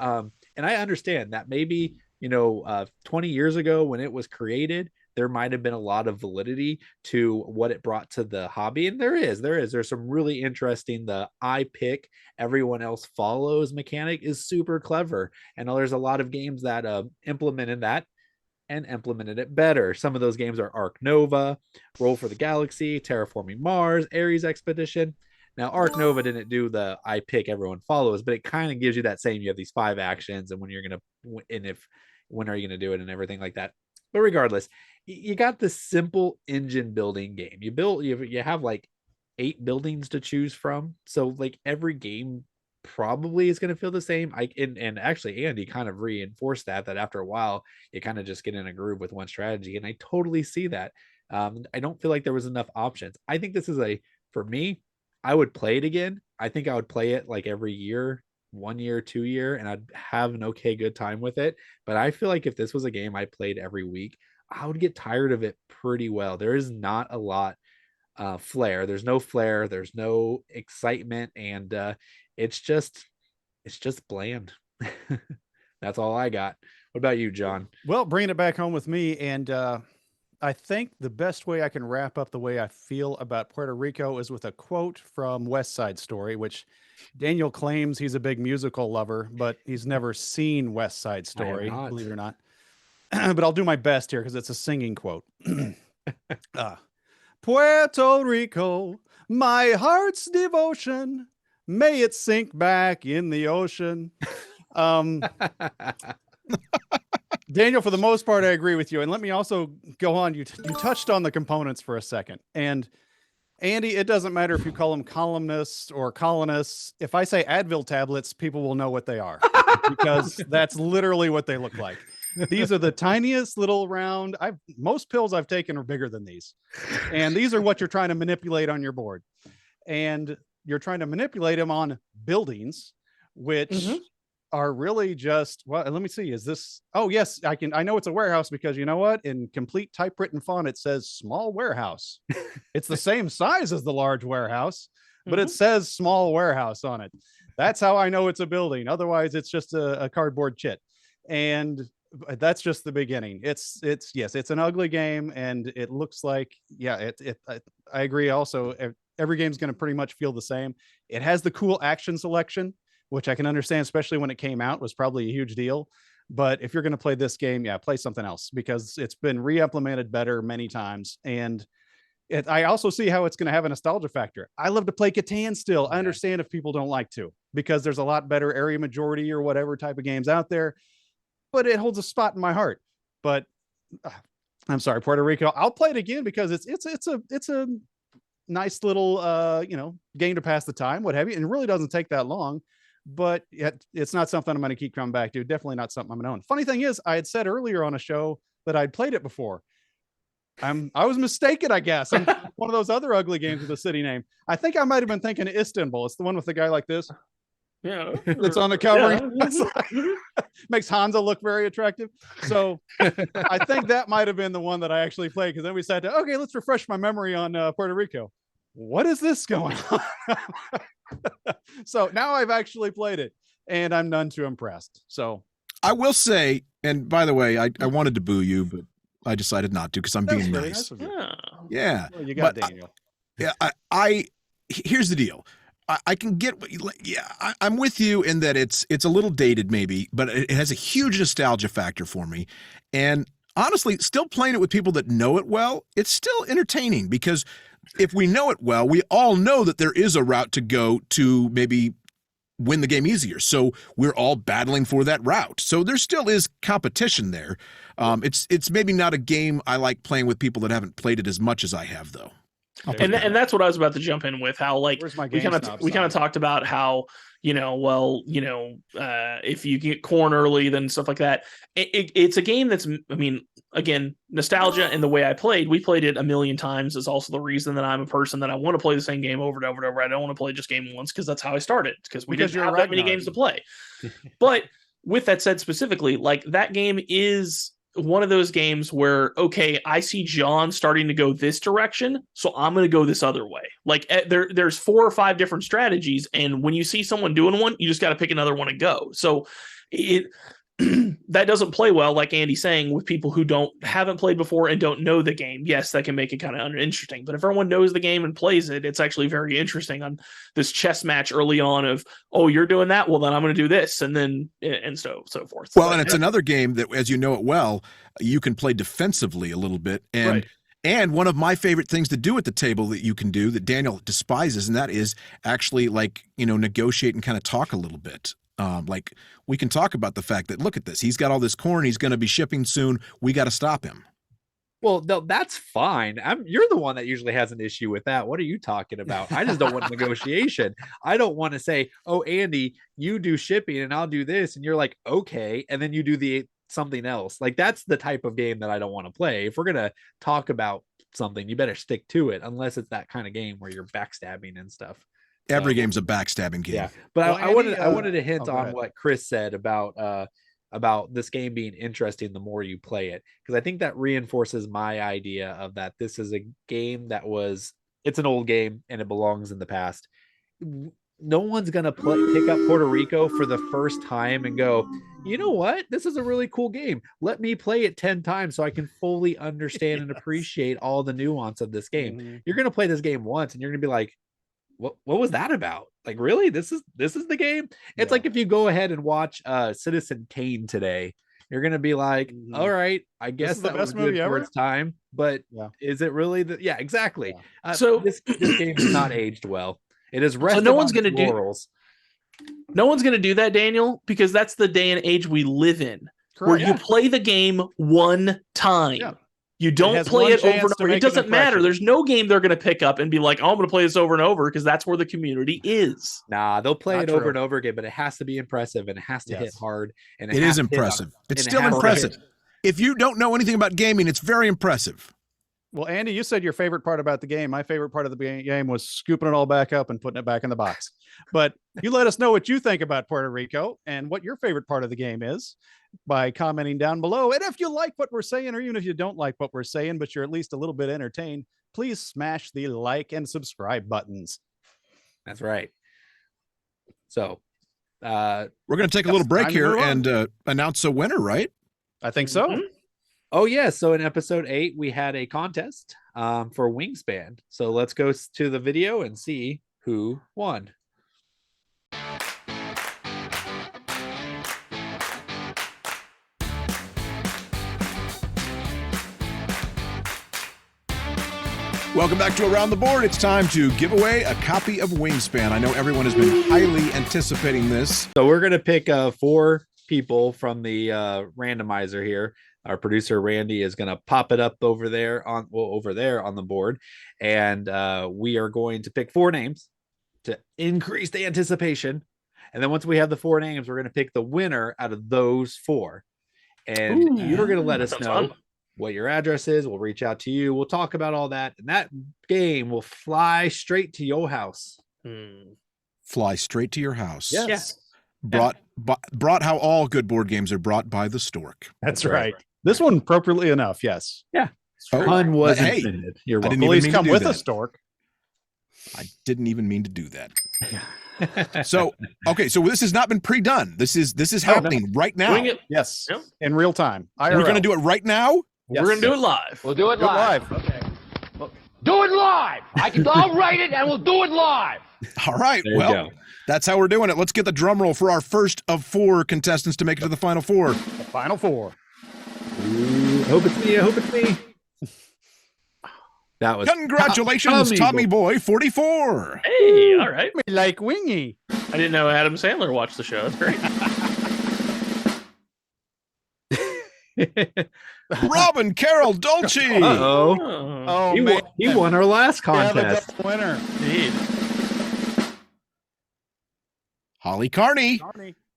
And I understand that maybe, 20 years ago when it was created, there might have been a lot of validity to what it brought to the hobby. And there's some really interesting, the I pick, everyone else follows mechanic is super clever. And there's a lot of games that implemented that and implemented it better. Some of those games are Ark Nova, Roll for the Galaxy, Terraforming Mars, Ares Expedition. Now, Ark Nova didn't do the I pick, everyone follows, but it kind of gives you that same, you have these 5 actions and when are you going to do it and everything like that. But regardless, you got this simple engine building game. You have like 8 buildings to choose from. So like every game probably is going to feel the same. And actually Andy kind of reinforced that after a while, you kind of just get in a groove with one strategy. And I totally see that. I don't feel like there was enough options. I think this is for me, I would play it again. I think I would play it like every year, 1 year, 2 year, and I'd have an okay, good time with it. But I feel like if this was a game I played every week, I would get tired of it pretty well. There is not a lot flair. There's no flair. There's no excitement. And it's just bland. That's all I got. What about you, John? Well, bringing it back home with me, and I think the best way I can wrap up the way I feel about Puerto Rico is with a quote from West Side Story, which Daniel claims he's a big musical lover, but he's never seen West Side Story, believe it or not. But I'll do my best here because it's a singing quote. Puerto Rico, my heart's devotion, may it sink back in the ocean. Daniel, for the most part, I agree with you. And let me also go on. You touched on the components for a second. And Andy, it doesn't matter if you call them columnists or colonists. If I say Advil tablets, people will know what they are because that's literally what they look like. These are the tiniest little round. Most pills I've taken are bigger than these. And these are what you're trying to manipulate on your board. And you're trying to manipulate them on buildings, which are really just, well, let me see. Is this, oh yes, I know it's a warehouse because you know what? In complete typewritten font, it says small warehouse. It's the same size as the large warehouse, but it says small warehouse on it. That's how I know it's a building. Otherwise it's just a cardboard chit. And that's just the beginning. It's an ugly game, and it looks like, I agree. Also, every game's going to pretty much feel the same. It has the cool action selection, which I can understand, especially when it came out, was probably a huge deal. But if you're going to play this game, play something else, because it's been re-implemented better many times. And I also see how it's going to have a nostalgia factor. I love to play Catan still. I understand if people don't like to, because there's a lot better area majority or whatever type of games out there, but it holds a spot in my heart. But I'm sorry, Puerto Rico, I'll play it again because it's a nice little, game to pass the time, what have you. And it really doesn't take that long. But it's not something I'm going to keep coming back to. Definitely not something I'm going to own. Funny thing is, I had said earlier on a show that I'd played it before. I was mistaken, I guess. I'm one of those other ugly games with a city name. I think I might have been thinking of Istanbul. It's the one with the guy like this. Yeah, that's on the cover. Makes Hansa look very attractive. So I think that might have been the one that I actually played, because then we sat down. Okay, let's refresh my memory on Puerto Rico. What is this going on? So now I've actually played it, and I'm none too impressed. So I will say, and by the way, I wanted to boo you, but I decided not to because I'm being nice. Yeah. Well, you got Daniel. Here's the deal. I can get, I'm with you in that it's a little dated maybe, but it has a huge nostalgia factor for me. And honestly, still playing it with people that know it well, it's still entertaining, because if we know it well, we all know that there is a route to go to maybe win the game easier. So we're all battling for that route. So there still is competition there. It's maybe not a game I like playing with people that haven't played it as much as I have, though. And that's what I was about to jump in with, how like we kind of talked about how, if you get corn early, then stuff like that. It's a game that's, I mean, again, nostalgia and the way I played, we played it a million times is also the reason that I'm a person that I want to play the same game over and over and over. I don't want to play just game once, because that's how I started, because we didn't have that many games to play. But with that said, specifically, like, that game is one of those games where, okay, I see John starting to go this direction, so I'm going to go this other way. Like, there's 4 or 5 different strategies, and when you see someone doing one, you just got to pick another one and go. So that doesn't play well, like Andy's saying, with people who haven't played before and don't know the game. Yes, that can make it kind of uninteresting, but if everyone knows the game and plays it, it's actually very interesting on this chess match early on of, oh, you're doing that, well then I'm going to do this, and then and so forth. Well, and it's another game that, as you know it well, you can play defensively a little bit, and right. And one of my favorite things to do at the table that you can do that Daniel despises, and that is actually, like, negotiate and kind of talk a little bit. Like, we can talk about the fact that, look at this, he's got all this corn, he's going to be shipping soon, we got to stop him. Well, no, that's fine. You're the one that usually has an issue with that. What are you talking about? I just don't want negotiation. I don't want to say, oh, Andy, you do shipping and I'll do this, and you're like, okay, and then you do something else. Like, that's the type of game that I don't want to play. If we're going to talk about something, you better stick to it, unless it's that kind of game where you're backstabbing and stuff. Every game's a backstabbing game. Yeah, but well, I wanted to hint on what Chris said about this game being interesting the more you play it, because I think that reinforces my idea of that this is a game it's an old game and it belongs in the past. No one's gonna pick up Puerto Rico for the first time and go, you know what, this is a really cool game, let me play it 10 times so I can fully understand and appreciate all the nuance of this game. Mm-hmm. You're gonna play this game once and you're gonna be like, what was that about? Like, really? This is the game? It's like if you go ahead and watch Citizen Kane today, you're gonna be like, all right, I guess that was good for its time, but is it really exactly. So this game is not aged well. It is rested. So no one's gonna do that, Daniel, because that's the day and age we live in. Correct. Where you play the game one time. You don't has play one it over chance and to over. It make an doesn't matter. impression. There's no game they're going to pick up and be like, oh, I'm going to play this over and over, because that's where the community is. Nah, they'll play Not it over true. and over again, but it has to be impressive and it has to hit Yes. hard. And It has is to hit impressive. on- It's and it still has to impressive. hit. If you don't know anything about gaming, it's very impressive. Well, Andy, you said your favorite part about the game. My favorite part of the game was scooping it all back up and putting it back in the box. But you let us know what you think about Puerto Rico and what your favorite part of the game is by commenting down below. And if you like what we're saying, or even if you don't like what we're saying, but you're at least a little bit entertained, please smash the like and subscribe buttons. That's right. So, We're going to take a Yes, little break time to here move on. and announce a winner, right? I think so. Mhm. oh yeah, so in episode 8 we had a contest for Wingspan. So let's go to the video and see who won. Welcome back to Around the Board. It's time to give away a copy of Wingspan. I know everyone has been highly anticipating this. So we're gonna pick 4 people from the randomizer here. Our producer Randy is gonna pop it up over there on the board, and we are going to pick 4 names to increase the anticipation. And then once we have the 4 names, we're gonna pick the winner out of those 4. And you're gonna let That us sounds know fun. what your address is. We'll reach out to you. We'll talk about all that, and that game will fly straight to your house. Fly straight to your house. Yes. Brought how all good board games are brought by the stork. That's right. This one appropriately enough. Yes. Oh, Pun was hey, intended. You're I didn't welcome. even Please mean to come do with that. us, Stork. I didn't even mean to do that. So, okay, so this has not been pre-done. This is happening right now. Doing it. Yes. Yep. In real time. We're going to do it right now. We're going to do it live. We'll do it Do it live. live. Okay. Do it live. I'll write it and we'll do it live. All right. There you Well, go. that's how we're doing it. Let's get the drum roll for our first of 4 contestants to make it to the final 4. The final 4. Ooh, I hope it's me. I hope it's me. That was Congratulations, Tommy Boy 44. Hey, all right. Like Wingy. I didn't know Adam Sandler watched the show. That's great. Robin Carol Dolce. Uh-oh. Oh, Oh, He man. won, he won our last We have a contest. double winner. indeed. Holly Carney.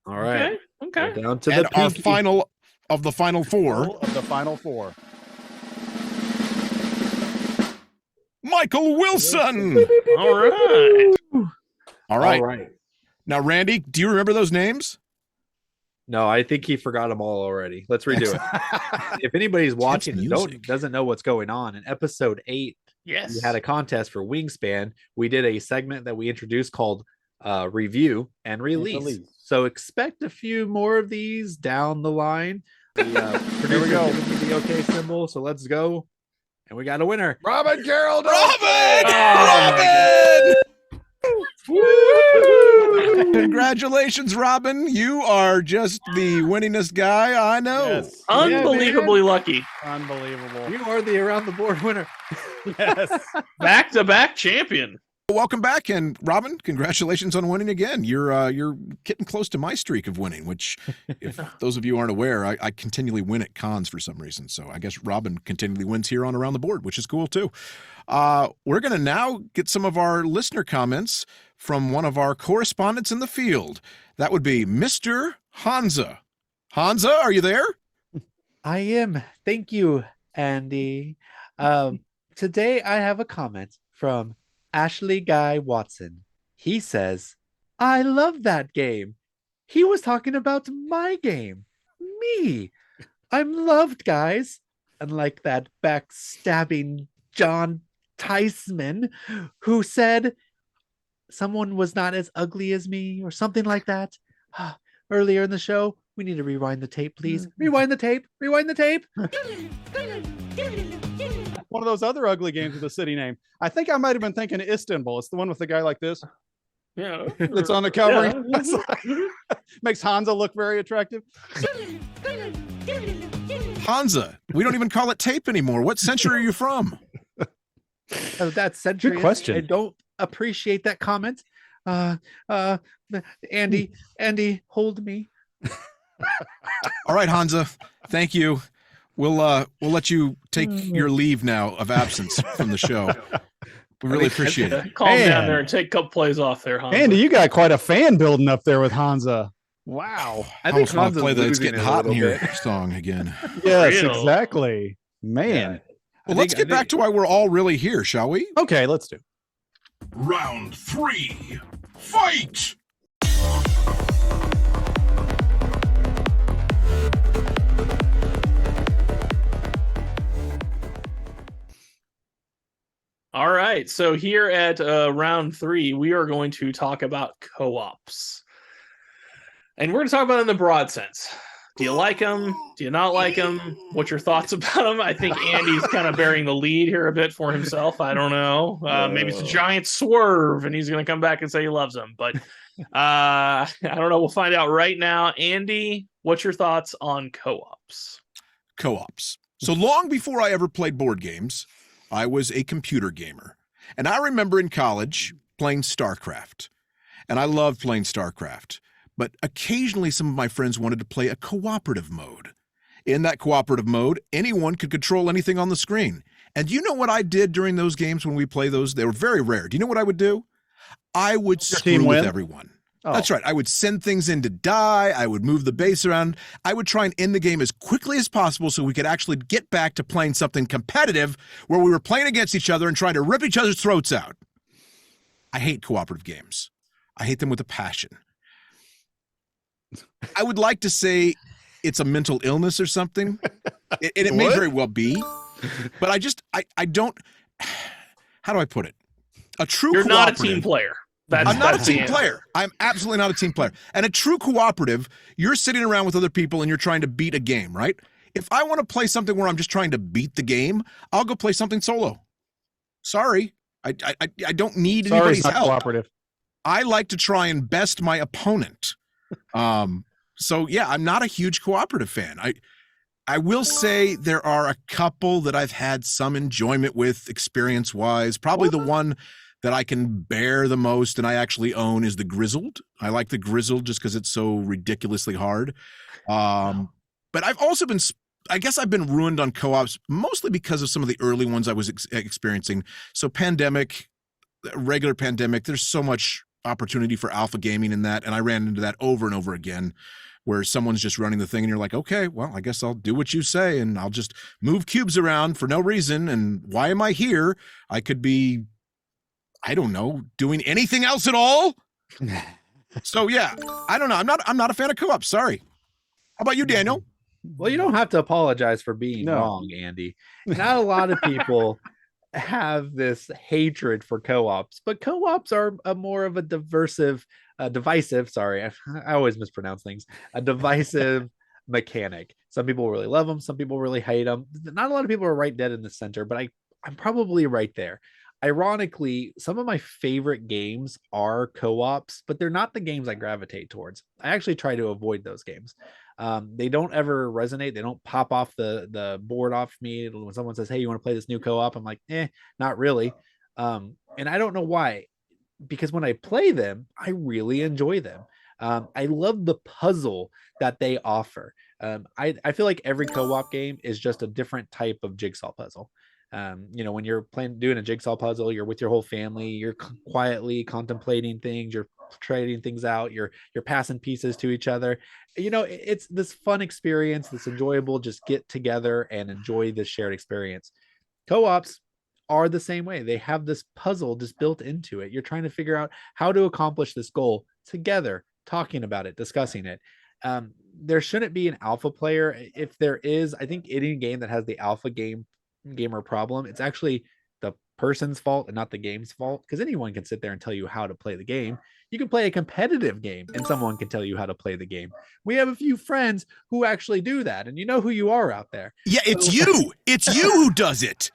All right. Okay. We're down to And the our pinky. final of the final 4, Of the final 4. Michael Wilson. All right. All right. All right. Now, Randy, do you remember those names? No, I think he forgot them all already. Let's redo it. If anybody's watching and music. doesn't know what's going on, in episode 8, Yes. we had a contest for Wingspan. We did a segment that we introduced called Review and Release. So expect a few more of these down the line. The producer go. giving me the okay symbol. So let's go. And we got a winner. Robin Carroll. Robin! Oh, Robin! Congratulations, Robin. You are just the winningest guy I know. Yes. Unbelievably lucky. Unbelievable. You are the around the board winner. Yes. Back-to-back champion. Welcome back, and Robin, congratulations on winning again. You're getting close to my streak of winning, which, if those of you aren't aware, I continually win at cons for some reason. So I guess Robin continually wins here on Around the Board, which is cool too. We're going to now get some of our listener comments from one of our correspondents in the field. That would be Mr. Hansa. Hansa, are you there? I am. Thank you, Andy. Today I have a comment from Ashley Guy Watson. He says, I love that game. He was talking about my game. Me. I'm loved, guys. Unlike that backstabbing John Tysman who said someone was not as ugly as me or something like that. Earlier in the show, we need to rewind the tape, please. Rewind the tape. Rewind the tape. One of those other ugly games with a city name. I think I might have been thinking of Istanbul. It's the one with the guy like this. Yeah. That's on the cover. Yeah. It's like- makes Hansa look very attractive. Hansa. We don't even call it tape anymore. What century are you from? Oh, that's century. Good question. I don't appreciate that comment. Andy, hold me. All right, Hansa. Thank you. We'll let you take your leave now of absence from the show. We really appreciate it. Calm down Man. there and take a couple plays off there, Hansa. Andy, you got quite a fan building up there with Hansa. Wow. I think almost want to Hansa's play the "It's losing Getting it a Hot in little Here" bit. song again. Yes, real. exactly. Man. Well, let's get back to why we're all really here, shall we? Okay, let's do. Round 3. Fight! All right. So here at round 3, we are going to talk about co-ops. And we're going to talk about it in the broad sense. Do you like them? Do you not like them? What's your thoughts about them? I think Andy's kind of bearing the lead here a bit for himself. I don't know. Maybe it's a giant swerve and he's going to come back and say he loves them. But I don't know. We'll find out right now. Andy, what's your thoughts on co-ops? Co-ops. So long before I ever played board games, I was a computer gamer. And I remember in college playing StarCraft. And I loved playing StarCraft. But occasionally some of my friends wanted to play a cooperative mode. In that cooperative mode, anyone could control anything on the screen. And do you know what I did during those games when we play those? They were very rare. Do you know what I would do? I would screw with everyone. Oh. That's right. I would send things in to die. I would move the base around. I would try and end the game as quickly as possible so we could actually get back to playing something competitive where we were playing against each other and trying to rip each other's throats out. I hate cooperative games. I hate them with a passion. I would like to say it's a mental illness or something, and it may very well be, but I don't, how do I put it? A true You're not a cooperative- team player. I'm not a that's the team answer. player. I'm absolutely not a team player. And a true cooperative, you're sitting around with other people and you're trying to beat a game, right? If I want to play something where I'm just trying to beat the game, I'll go play something solo. Sorry. I don't need Sorry, anybody's it's not help. cooperative. I like to try and best my opponent. So yeah, I'm not a huge cooperative fan. I will say there are a couple that I've had some enjoyment with experience-wise. Probably the one that I can bear the most and I actually own is the Grizzled. I like the Grizzled just because it's so ridiculously hard. But I've also been, I guess I've been ruined on co-ops mostly because of some of the early ones I was experiencing. So Pandemic, regular Pandemic, there's so much opportunity for alpha gaming in that. And I ran into that over and over again where someone's just running the thing and you're like, okay, well, I guess I'll do what you say and I'll just move cubes around for no reason. And why am I here? I could be, I don't know, doing anything else at all. So yeah, I don't know. I'm not a fan of co-ops. Sorry. How about you, Daniel? Well, you don't have to apologize for being wrong, Andy. Not a lot of people have this hatred for co-ops, but co-ops are a more of a divisive, sorry, I always mispronounce things, a divisive mechanic. Some people really love them, some people really hate them. Not a lot of people are right dead in the center, but I'm probably right there. Ironically, some of my favorite games are co-ops, but they're not the games I gravitate towards. I actually try to avoid those games. They don't ever resonate. They don't pop off the board off me. When someone says, hey, you want to play this new co-op? I'm like, not really. And I don't know why, because when I play them, I really enjoy them. I love the puzzle that they offer. I feel like every co-op game is just a different type of jigsaw puzzle. When you're doing a jigsaw puzzle, you're with your whole family, you're quietly contemplating things, you're trading things out, you're passing pieces to each other. It's this fun experience, this enjoyable, just get together and enjoy this shared experience. Co-ops are the same way. They have this puzzle just built into it. You're trying to figure out how to accomplish this goal together, talking about it, discussing it. There shouldn't be an alpha player. If there is, I think any game that has the alpha gamer problem, it's actually the person's fault and not the game's fault, because anyone can sit there and tell you how to play the game. You can play a competitive game and someone can tell you how to play the game. We have a few friends who actually do that, and you know who you are out there. Yeah, it's you. It's you who does it.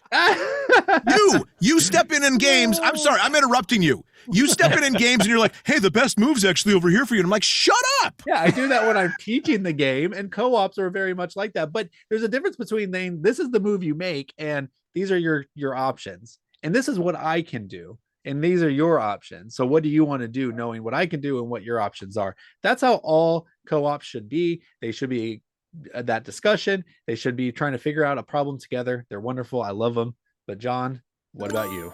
You step in games. I'm sorry, I'm interrupting you. You step in games and you're like, hey, the best move's actually over here for you. And I'm like, shut up. Yeah, I do that when I'm teaching the game, and co-ops are very much like that. But there's a difference between saying this is the move you make and these are your options. And this is what I can do. And these are your options. So what do you want to do, knowing what I can do and what your options are? That's how all co-ops should be. They should be that discussion. They should be trying to figure out a problem together. They're wonderful. I love them. But John, what about you?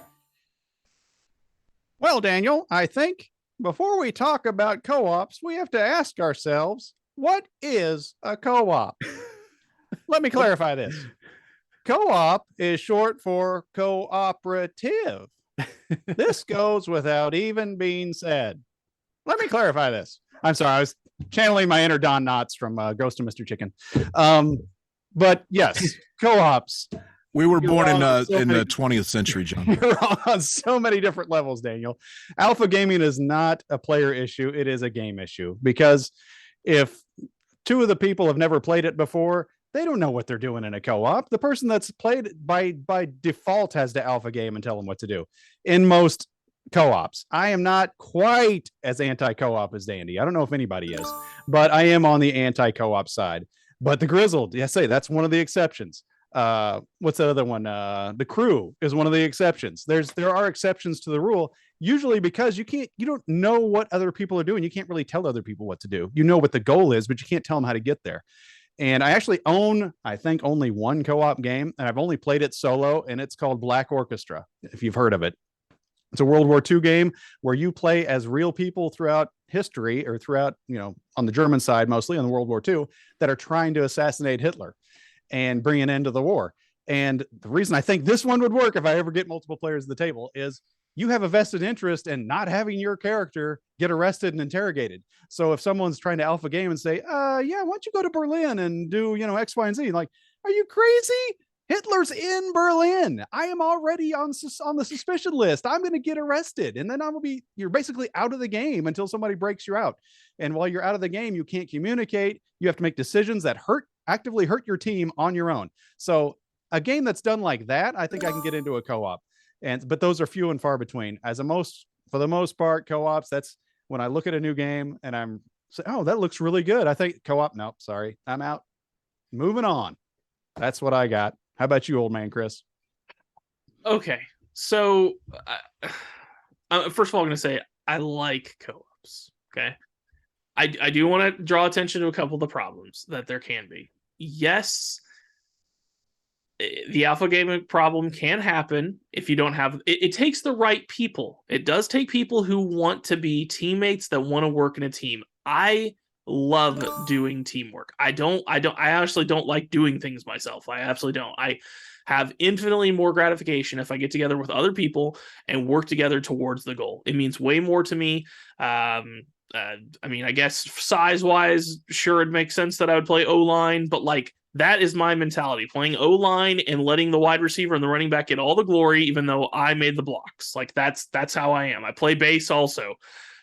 Well, Daniel, I think before we talk about co-ops, we have to ask ourselves, what is a co-op? Let me clarify this. Co-op is short for cooperative. This goes without even being said. Let me clarify this. I'm sorry, I was channeling my inner Don Knotts from Ghost of Mr. Chicken. But yes, co-ops. We were born in wrong on in the 20th century, John. You're wrong on so many different levels, Daniel. Alpha gaming is not a player issue. It is a game issue, because if two of the people have never played it before, they don't know what they're doing in a co-op. The person that's played by default has to alpha game and tell them what to do. In most co-ops, I am not quite as anti-co-op as Dandy. I don't know if anybody is, but I am on the anti-co-op side. But the Grizzled, yes, that's one of the exceptions. What's the other one? The Crew is one of the exceptions. There are exceptions to the rule, usually because you don't know what other people are doing. You can't really tell other people what to do. You know what the goal is, but you can't tell them how to get there. And I actually own, I think, only one co-op game, and I've only played it solo, and it's called Black Orchestra, if you've heard of it. It's a World War II game where you play as real people throughout history, or throughout, on the German side, mostly on the World War II, that are trying to assassinate Hitler and bring an end to the war. And the reason I think this one would work if I ever get multiple players at the table is you have a vested interest in not having your character get arrested and interrogated. So if someone's trying to alpha game and say, why don't you go to Berlin and do, X, Y, and Z? Like, are you crazy? Hitler's in Berlin. I am already on the suspicion list. I'm going to get arrested. And then you're basically out of the game until somebody breaks you out. And while you're out of the game, you can't communicate. You have to make decisions that actively hurt your team on your own. So a game that's done like that, I think I can get into a co-op. But those are few and far between. For the most part, co-ops, that's when I look at a new game and I'm saying, oh, that looks really good. I think co-op, nope, sorry, I'm out. Moving on. That's what I got. How about you, old man Chris? Okay, so first of all, I'm going to say I like co-ops. Okay, I do want to draw attention to a couple of the problems that there can be. Yes, the alpha gaming problem can happen if you don't have it takes the right people. It does take people who want to be teammates, that want to work in a team. I love doing teamwork. I honestly don't like doing things myself. I absolutely don't. I have infinitely more gratification if I get together with other people and work together towards the goal. It means way more to me. I guess size wise, sure, it makes sense that I would play O-line, but that is my mentality, playing O-line and letting the wide receiver and the running back get all the glory, even though I made the blocks. That's how I am. I play base also.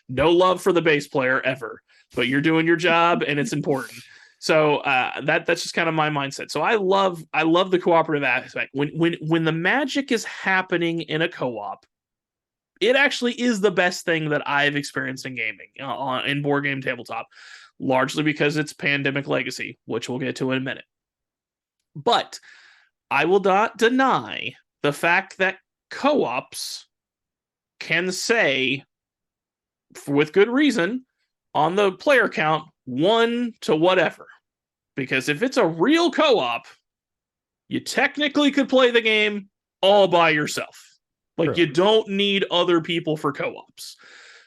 No love for the base player ever, but you're doing your job and it's important. So that's just kind of my mindset. So I love the cooperative aspect. When the magic is happening in a co-op, it actually is the best thing that I've experienced in gaming, in board game tabletop, largely because it's Pandemic Legacy, which we'll get to in a minute. But I will not deny the fact that co-ops can say, with good reason, on the player count, 1 to whatever. Because if it's a real co-op, you technically could play the game all by yourself. You don't need other people for co-ops.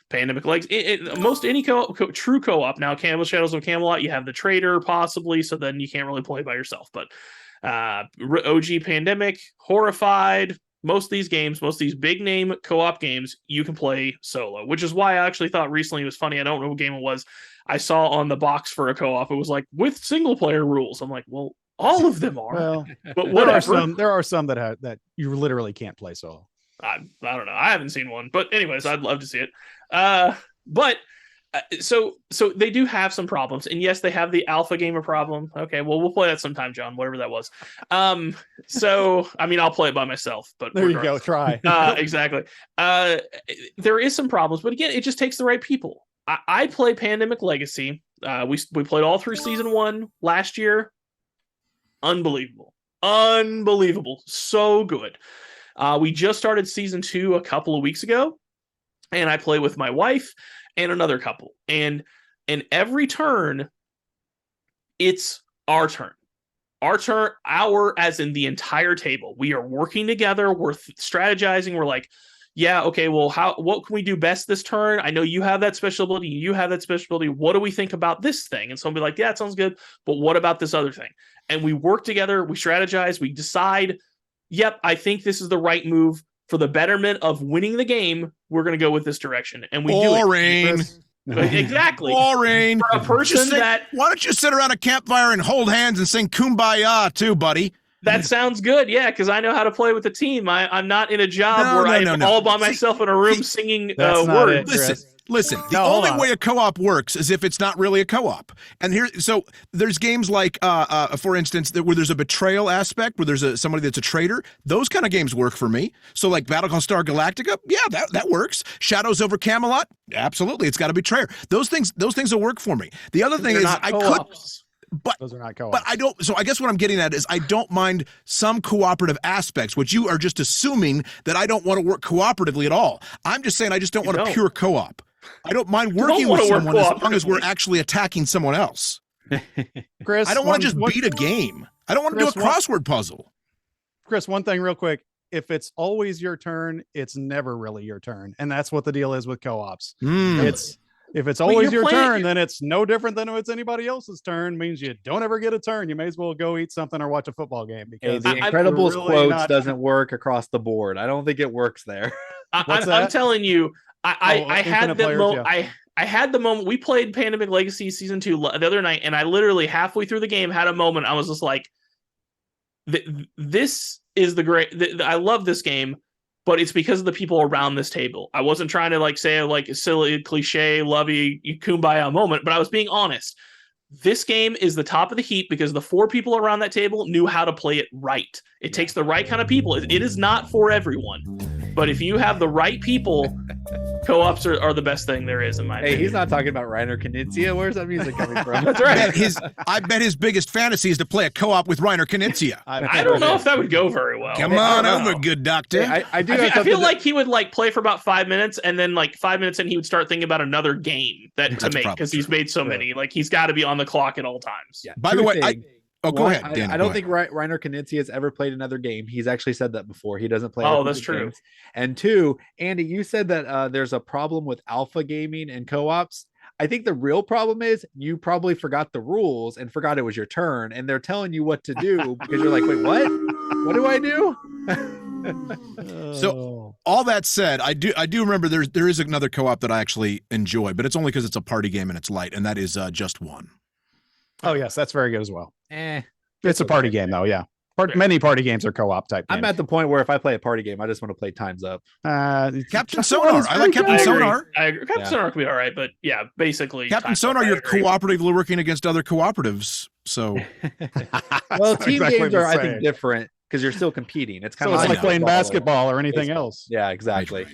Pandemic Legacy, most any true co-op now, Shadows of Camelot, you have the trader possibly, so then you can't really play by yourself. But OG Pandemic, Horrified, most of these big name co-op games, you can play solo, which is why I actually thought recently it was funny. I don't know what game it was. I saw on the box for a co-op, it was with single player rules. I'm like, well, all of them are. Well, but whatever. There are some that you literally can't play solo. I don't know. I haven't seen one, but anyways, I'd love to see it. So they do have some problems, and yes, they have the alpha gamer problem. Okay, well, we'll play that sometime, John, whatever that was. I'll play it by myself, but there you go. Try. Exactly. There is some problems, but again, it just takes the right people. I play Pandemic Legacy. We played all through season 1 last year. Unbelievable, so good. We just started season 2 a couple of weeks ago, and I play with my wife and another couple. And every turn, it's our turn. As in the entire table. We are working together. We're strategizing. We're like, yeah, okay, well, what can we do best this turn? I know you have that special ability. You have that special ability. What do we think about this thing? And someone will be like, yeah, it sounds good. But what about this other thing? And we work together. We strategize. We decide, yep, I think this is the right move for the betterment of winning the game. We're going to go with this direction. And we do it. Exactly. Boring. For a person why don't you sit around a campfire and hold hands and sing Kumbaya too, buddy? That sounds good, yeah, because I know how to play with a team. I'm not in a job where I'm all by myself in a room singing words. Listen. The only way a co-op works is if it's not really a co-op. And so there's games like, for instance, where there's a betrayal aspect, where there's somebody that's a traitor. Those kind of games work for me. So like Battle Star Galactica, yeah, that works. Shadows over Camelot, absolutely, it's got a betrayer. Those things will work for me. The other thing is I could. But those are not co-op. But I don't. So I guess what I'm getting at is I don't mind some cooperative aspects, which you are just assuming that I don't want to work cooperatively at all. I'm just saying I just don't want a pure co-op. I don't mind working with someone as long as we're actually attacking someone else. Chris, I don't want to just beat a game. I don't want to do a crossword puzzle. Chris, one thing real quick. If it's always your turn, it's never really your turn. And that's what the deal is with co-ops. If it's always your turn, then it's no different than if it's anybody else's turn. Means you don't ever get a turn. You may as well go eat something or watch a football game. Because the Incredibles quotes doesn't work across the board. I don't think it works there. I'm telling you, I had the moment we played Pandemic Legacy Season 2 the other night, and I literally halfway through the game had a moment. I was just like, this is I love this game. But it's because of the people around this table. I wasn't trying to say a silly cliche, lovey, kumbaya moment, but I was being honest. This game is the top of the heap because the 4 people around that table knew how to play it right. It takes the right kind of people. It is not for everyone. But if you have the right people, co-ops are the best thing there is in my opinion. He's not talking about Reiner Knizia. Where's that music coming from? That's right. I bet his biggest fantasy is to play a co-op with Reiner Knizia. I don't know if that would go very well. Come on over, good doctor. I feel like he would play for about 5 minutes, and then 5 minutes in, he would start thinking about another game to make because he's made so many. He's got to be on the clock at all times. Yeah. By the way, go ahead, Dan. I don't think Reiner Knizia has ever played another game. He's actually said that before. He doesn't play. Oh, that's true. Games. And 2, Andy, you said that there's a problem with alpha gaming and co-ops. I think the real problem is you probably forgot the rules and forgot it was your turn, and they're telling you what to do because you're like, wait, what? What do I do? So all that said, I do remember there is another co-op that I actually enjoy, but it's only because it's a party game and it's light, and that is Just One. Oh yes, that's very good as well. It's a party game though, yeah. Many party games are co-op type games. I'm at the point where if I play a party game, I just want to play Time's Up. Captain Sonar. I like Captain Sonar. I agree. Captain Sonar can be all right, but yeah, basically Captain Sonar, you're cooperatively working against other cooperatives. So well, team games are, I think, different because you're still competing. It's kind of like playing basketball or anything else. Yeah, exactly.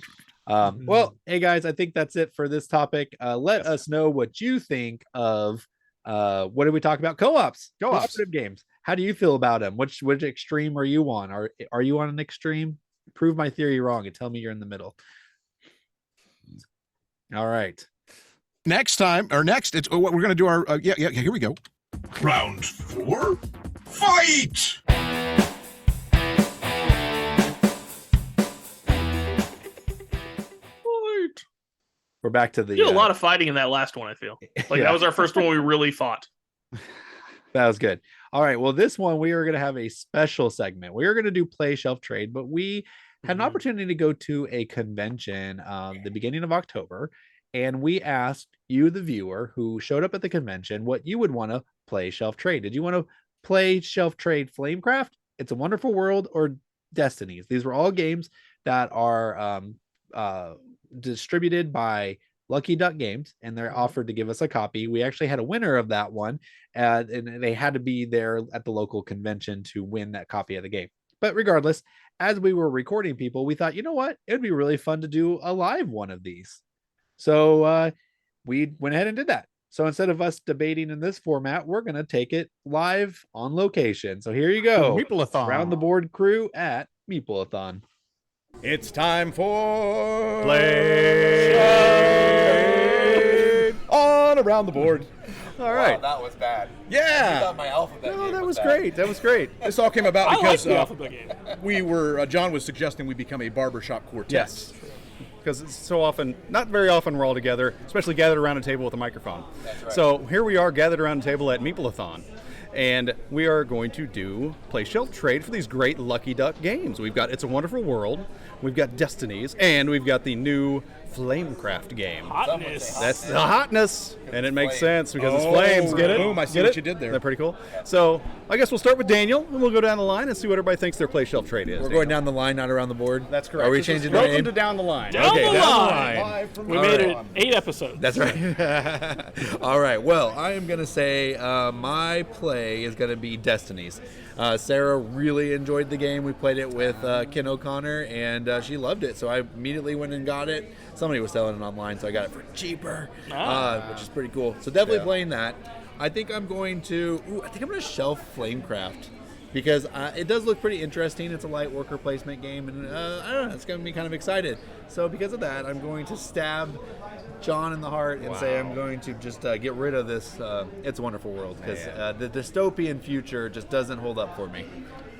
Well, hey guys, I think that's it for this topic. Let us know what you think of what did we talk about? Co-ops, cooperative games. How do you feel about them? Which extreme are you on? Are you on an extreme? Prove my theory wrong and tell me you're in the middle. All right. Next, it's what we're gonna do. Here we go. Round 4, fight! We're back to the. We did a lot of fighting in that last one. I feel that was our first one we really fought. That was good. All right. Well, this one we are going to have a special segment. We are going to do play shelf trade, but we had an opportunity to go to a convention the beginning of October, and we asked you, the viewer who showed up at the convention, what you would want to play shelf trade. Did you want to play shelf trade Flamecraft, It's a Wonderful World, or Destinies? These were all games that are distributed by Lucky Duck Games, and they're offered to give us a copy. We actually had a winner of that one, and they had to be there at the local convention to win that copy of the game. But regardless, as we were recording people, we thought, you know what? It would be really fun to do a live one of these. So we went ahead and did that. So instead of us debating in this format, we're going to take it live on location. So here you go. Meeple-a-thon. Round the board crew at Meeple-a-thon. It's time for Play on around the board. All right. Wow, that was bad. Yeah. I thought my alphabet No, game that was bad. great. That was great. This all came about I like because the alphabet game. we were John was suggesting we become a barbershop quartet. Yes. Because it's so often, not very often, we're all together, especially gathered around a table with a microphone. That's right. So here we are gathered around a table at Meeple-a-thon, and we are going to play shelf trade for these great Lucky Duck games. We've got It's a Wonderful World, we've got Destinies, and we've got the new Flamecraft game. Hotness. That's the hotness, and it makes sense because it's Oh, flames. Get it? boom, I see Get what it? you did there. Isn't that pretty cool? So I guess we'll start with Daniel, and we'll go down the line and see what everybody thinks their play shelf trade is. We're going down the line, not around the board. That's correct. Are we This is changing the welcome name? to down the line. Down Okay, the down the line. line. We made it 8 episodes. That's right. All right. Well, I am going to say my play is going to be Destinies. Sarah really enjoyed the game. We played it with Ken O'Connor, and she loved it. So I immediately went and got it. Somebody was selling it online, so I got it for cheaper, which is pretty cool. So definitely playing that. I think I'm going to shelf Flamecraft because it does look pretty interesting. It's a light worker placement game, and I don't know, it's going to be kind of excited. So because of that, I'm going to stab John in the heart and say I'm going to just get rid of this It's a Wonderful World because the dystopian future just doesn't hold up for me.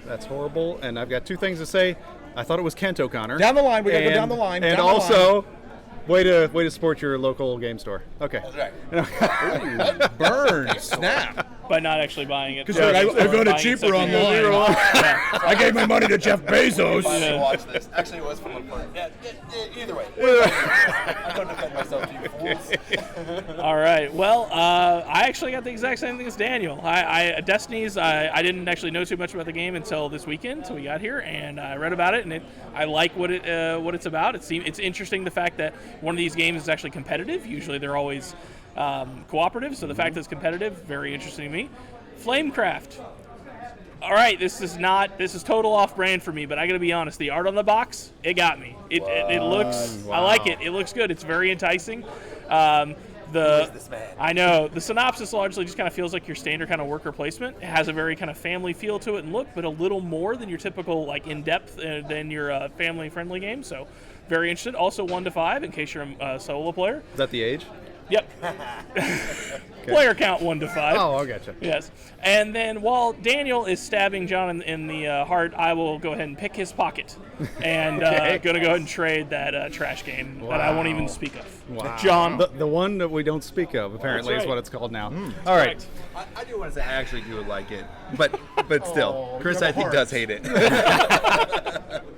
That's horrible. And I've got two things to say. I thought it was Kent O'Connor. Down the line. We got to go down the line. And down the also, line. way to support your local game store. Okay. That's right. Ooh, burn, snap. By not actually buying it. Because I go to Buying cheaper it online. I gave my money to Jeff Bezos. Finally watch this. Actually, it was from a point. Yeah, either way. I don't defend myself to you fools. All right. Well, I actually got the exact same thing as Daniel. Destinies. I didn't actually know too much about the game until this weekend, so we got here and I read about it, and I like what it's about. It's interesting the fact that one of these games is actually competitive. Usually they're always cooperative, so the fact that it's competitive, very interesting to me. Flamecraft. All right, this is total off-brand for me, but I got to be honest. The art on the box, it got me. It looks. Wow. I like it. It looks good. It's very enticing. I know the synopsis largely just kind of feels like your standard kind of worker placement. It has a very kind of family feel to it and look, but a little more than your typical like in-depth than your family-friendly game. So, very interested. Also 1 to 5 in case you're a solo player. Is that the age? Yep. Player count 1 to 5. Oh, I gotcha. Yes. And then while Daniel is stabbing John in the heart, I will go ahead and pick his pocket. And going to go ahead and trade that trash game that I won't even speak of. Wow. John. The one that we don't speak of, apparently, is what it's called now. All right. I do want to say I actually do like it, but still, Chris I think does hate it.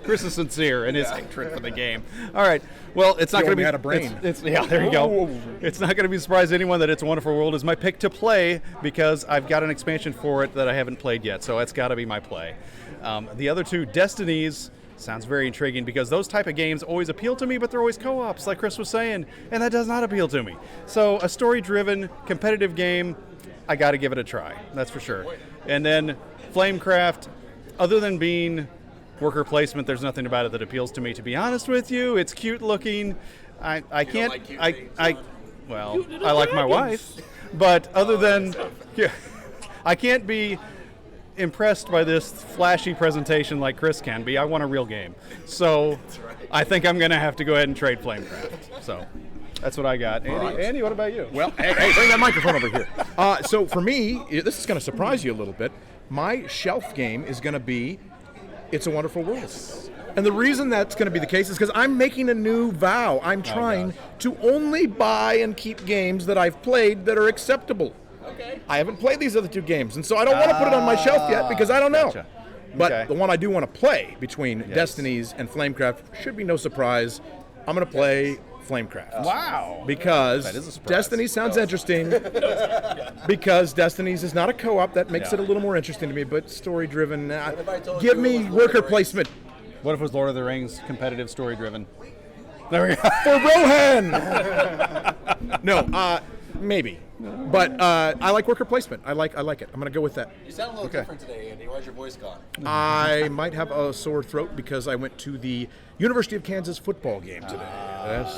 Chris is sincere in his hatred for the game. All right. Well, it's not going to be. had a brain. There you go. It's not going to be a surprise to anyone that It's a Wonderful World is my pick to play because I've got an expansion for it that I haven't played yet, so it's got to be my play. The other two, Destinies, sounds very intriguing because those type of games always appeal to me, but they're always co-ops, like Chris was saying, and that does not appeal to me. So a story-driven, competitive game, I got to give it a try. That's for sure. And then Flamecraft, other than being worker placement, there's nothing about it that appeals to me, to be honest with you. It's cute looking. I can't. like cute Well, I like my wife, but other than, I can't be impressed by this flashy presentation like Chris can be. I want a real game. So I think I'm going to have to go ahead and trade Flamecraft. So that's what I got. Andy, what about you? Well, hey, bring that microphone over here. So for me, this is going to surprise you a little bit. My shelf game is going to be It's a Wonderful World. And the reason that's going to be the case is because I'm making a new vow. I'm trying to only buy and keep games that I've played that are acceptable. Okay. I haven't played these other two games, and so I don't want to put it on my shelf yet because I don't know. Gotcha. But the one I do want to play between Destinies and Flamecraft should be no surprise. I'm going to play Flamecraft. Wow. Because That is a surprise. Destiny sounds interesting. Because Destinies is not a co-op. That makes it a little more interesting to me, but story-driven. Give me worker placement. What if it was Lord of the Rings, competitive, story-driven? There we go. For Rohan! No, maybe. But I like worker placement. I like it. I'm going to go with that. You sound a little different today, Andy. Why's your voice gone? I might have a sore throat because I went to the University of Kansas football game today.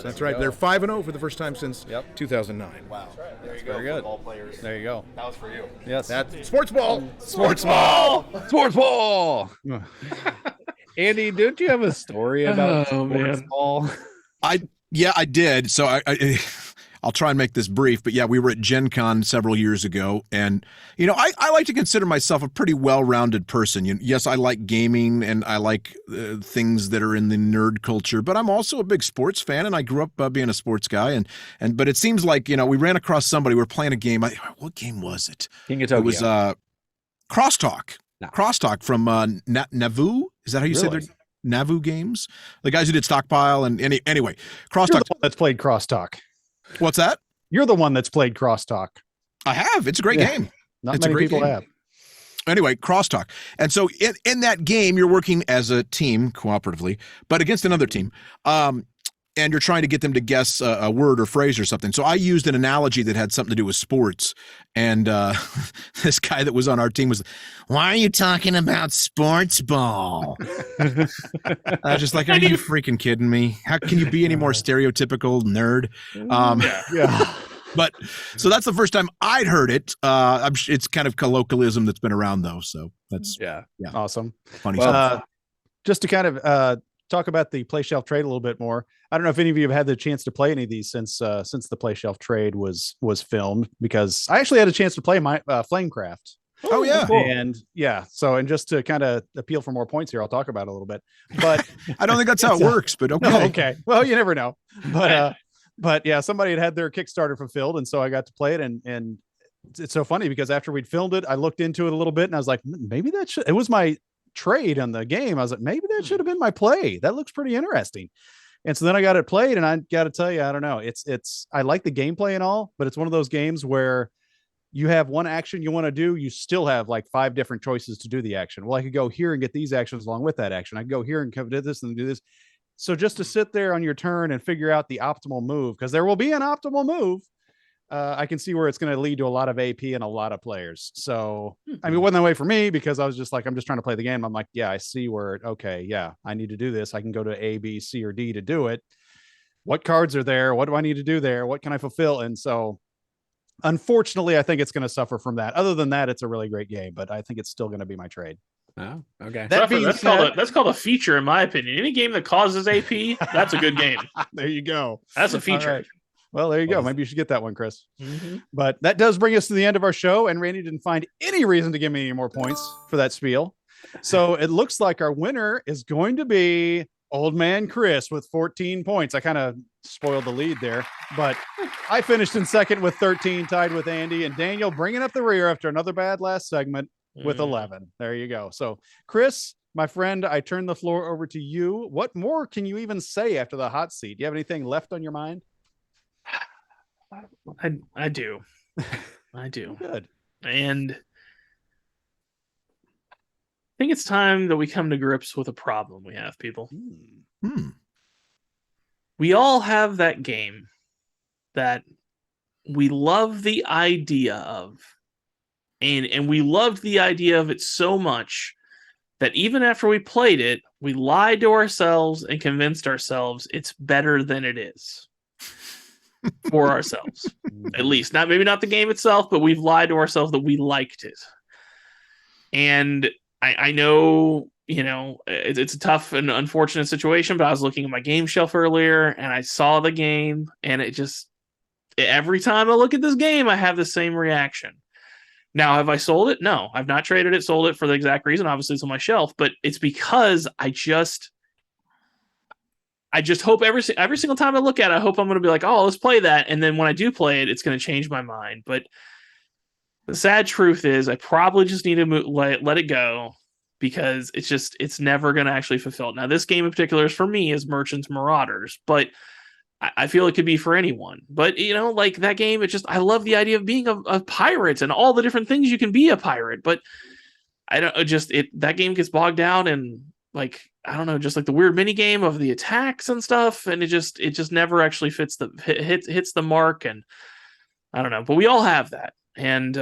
That's right. They're 5-0 for the first time since 2009. Wow. There you go. Very good. Football players. There you go. That was for you. Yes. That's sports ball. Sports ball. Andy, don't you have a story about sports ball? I did. So I'll try and make this brief, but yeah, we were at Gen Con several years ago. And, I like to consider myself a pretty well-rounded person. Yes, I like gaming and I like things that are in the nerd culture, but I'm also a big sports fan, and I grew up being a sports guy. But it seems like, we ran across somebody, we were playing a game. What game was it? King of Tokyo. It was Crosstalk. No. Crosstalk from Navu. Is that how you say it? Navu Games? The guys who did Stockpile and anyway, Crosstalk. You're the one that's played Crosstalk. What's that? You're the one that's played Crosstalk. I have. It's a great game. Not many people have. Anyway, Crosstalk. And so in that game, you're working as a team cooperatively, but against another team. And you're trying to get them to guess a word or phrase or something. So I used an analogy that had something to do with sports. And this guy that was on our team was, why are you talking about sports ball? I was just like, are you freaking kidding me? How can you be any more stereotypical nerd? Yeah. But so that's the first time I'd heard it. It's kind of colloquialism that's been around, though. So that's awesome. Funny stuff. Just to kind of talk about the Play Shelf Trade a little bit more. I don't know if any of you have had the chance to play any of these since the Play Shelf Trade was filmed, because I actually had a chance to play my Flamecraft. Oh yeah. Cool. And just to kind of appeal for more points here, I'll talk about it a little bit, but I don't think that's how it works, but okay. No, okay. Well, you never know, but yeah, somebody had their Kickstarter fulfilled. And so I got to play it, and it's so funny because after we'd filmed it, I looked into it a little bit and I was like, maybe it was my trade on the game. I was like, maybe that should have been my play. That looks pretty interesting. And so then I got it played, and I got to tell you, I don't know. I like the gameplay and all, but it's one of those games where you have one action you want to do. You still have like 5 different choices to do the action. Well, I could go here and get these actions along with that action. I could go here and do this and do this. So just to sit there on your turn and figure out the optimal move, because there will be an optimal move, I can see where it's going to lead to a lot of AP and a lot of players. So, I mean, it wasn't that way for me because I was just like, I'm just trying to play the game. I'm like, yeah, I see where, okay, yeah, I need to do this. I can go to A, B, C, or D to do it. What cards are there? What do I need to do there? What can I fulfill? And so, unfortunately, I think it's going to suffer from that. Other than that, it's a really great game, but I think it's still going to be my trade. Oh, okay. That's called a feature, in my opinion. Any game that causes AP, that's a good game. There you go. That's a feature. Well, there you go. Maybe you should get that one, Chris. Mm-hmm. But that does bring us to the end of our show. And Randy didn't find any reason to give me any more points for that spiel. So it looks like our winner is going to be Old Man Chris with 14 points. I kind of spoiled the lead there, but I finished in second with 13, tied with Andy, and Daniel bringing up the rear after another bad last segment with 11. There you go. So Chris, my friend, I turn the floor over to you. What more can you even say after the hot seat? Do you have anything left on your mind? I do. I do. Good. And I think it's time that we come to grips with a problem we have, people. We all have that game that we love the idea of. And we loved the idea of it so much that even after we played it, we lied to ourselves and convinced ourselves it's better than it is. For ourselves, at least. Maybe not the game itself, but we've lied to ourselves that we liked it. And I know, it's a tough and unfortunate situation, but I was looking at my game shelf earlier and I saw the game, and every time I look at this game, I have the same reaction. Now, have I sold it? No, I've not traded it, sold it for the exact reason. Obviously, it's on my shelf, but it's because I just hope every single time I look at it, I hope I'm going to be like, oh, let's play that. And then when I do play it, it's going to change my mind. But the sad truth is I probably just need to let it go, because it's never going to actually fulfill it. Now, this game in particular is for me as Merchants Marauders, but I feel it could be for anyone. But, like that game, I love the idea of being a pirate and all the different things you can be a pirate. But that game gets bogged down in, like, I don't know, just like the weird mini game of the attacks and stuff, and it just never actually hits the mark. And I don't know, but we all have that, and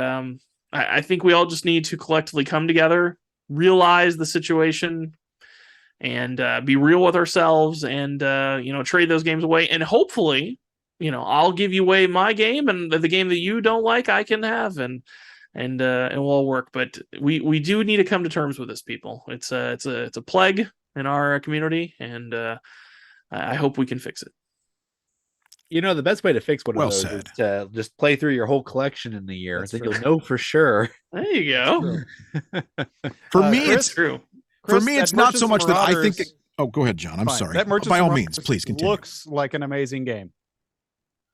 I think we all just need to collectively come together, realize the situation, and be real with ourselves, and trade those games away, and hopefully, I'll give you away my game, and the game that you don't like, I can have, and we'll all work. But we do need to come to terms with this, people. It's a plague in our community, and I hope we can fix it. You know, the best way to fix one Well of those said. is to just play through your whole collection in the year. That's Then true. you'll know for sure. There you go. For me, Chris, it's True. Chris, it's that not so Merchants much and that I Marauders- think. Oh, go ahead, John. I'm Fine. sorry. That Merchants By and all Marauders means, please continue. Looks like an amazing game.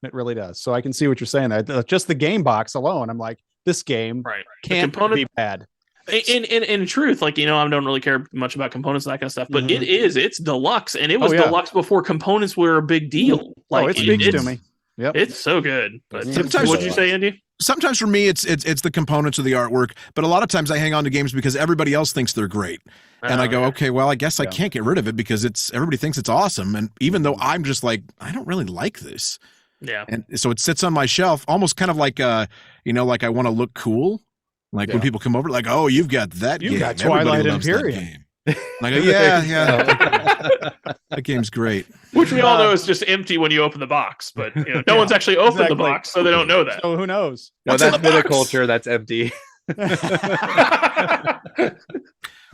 It really does. So I can see what you're saying there. Just the game box alone, I'm like, this game Right. The can't component- be bad. In truth, like, I don't really care much about components and that kind of stuff, but Mhm. it's deluxe, and it was yeah. deluxe before components were a big deal. Like, It speaks to it's- me. Yep. It's so good. But Sometimes- what'd you say, Andy? Sometimes for me, it's the components of the artwork, but a lot of times I hang on to games because everybody else thinks they're great, and I go, okay, well, I guess I can't get rid of it because everybody thinks it's awesome, and even though I'm just like, I don't really like this, Yeah. and so it sits on my shelf, almost kind of like like I want to look cool. Like when people come over, like, oh, you've got that You've game. got Everybody Twilight loves that Imperium. game. Like, yeah. That game's great. Which we all know is just empty when you open the box, but no one's actually opened the Exactly. box, so they don't know that. So who knows? No, What's in that's the box? viticulture. That's empty.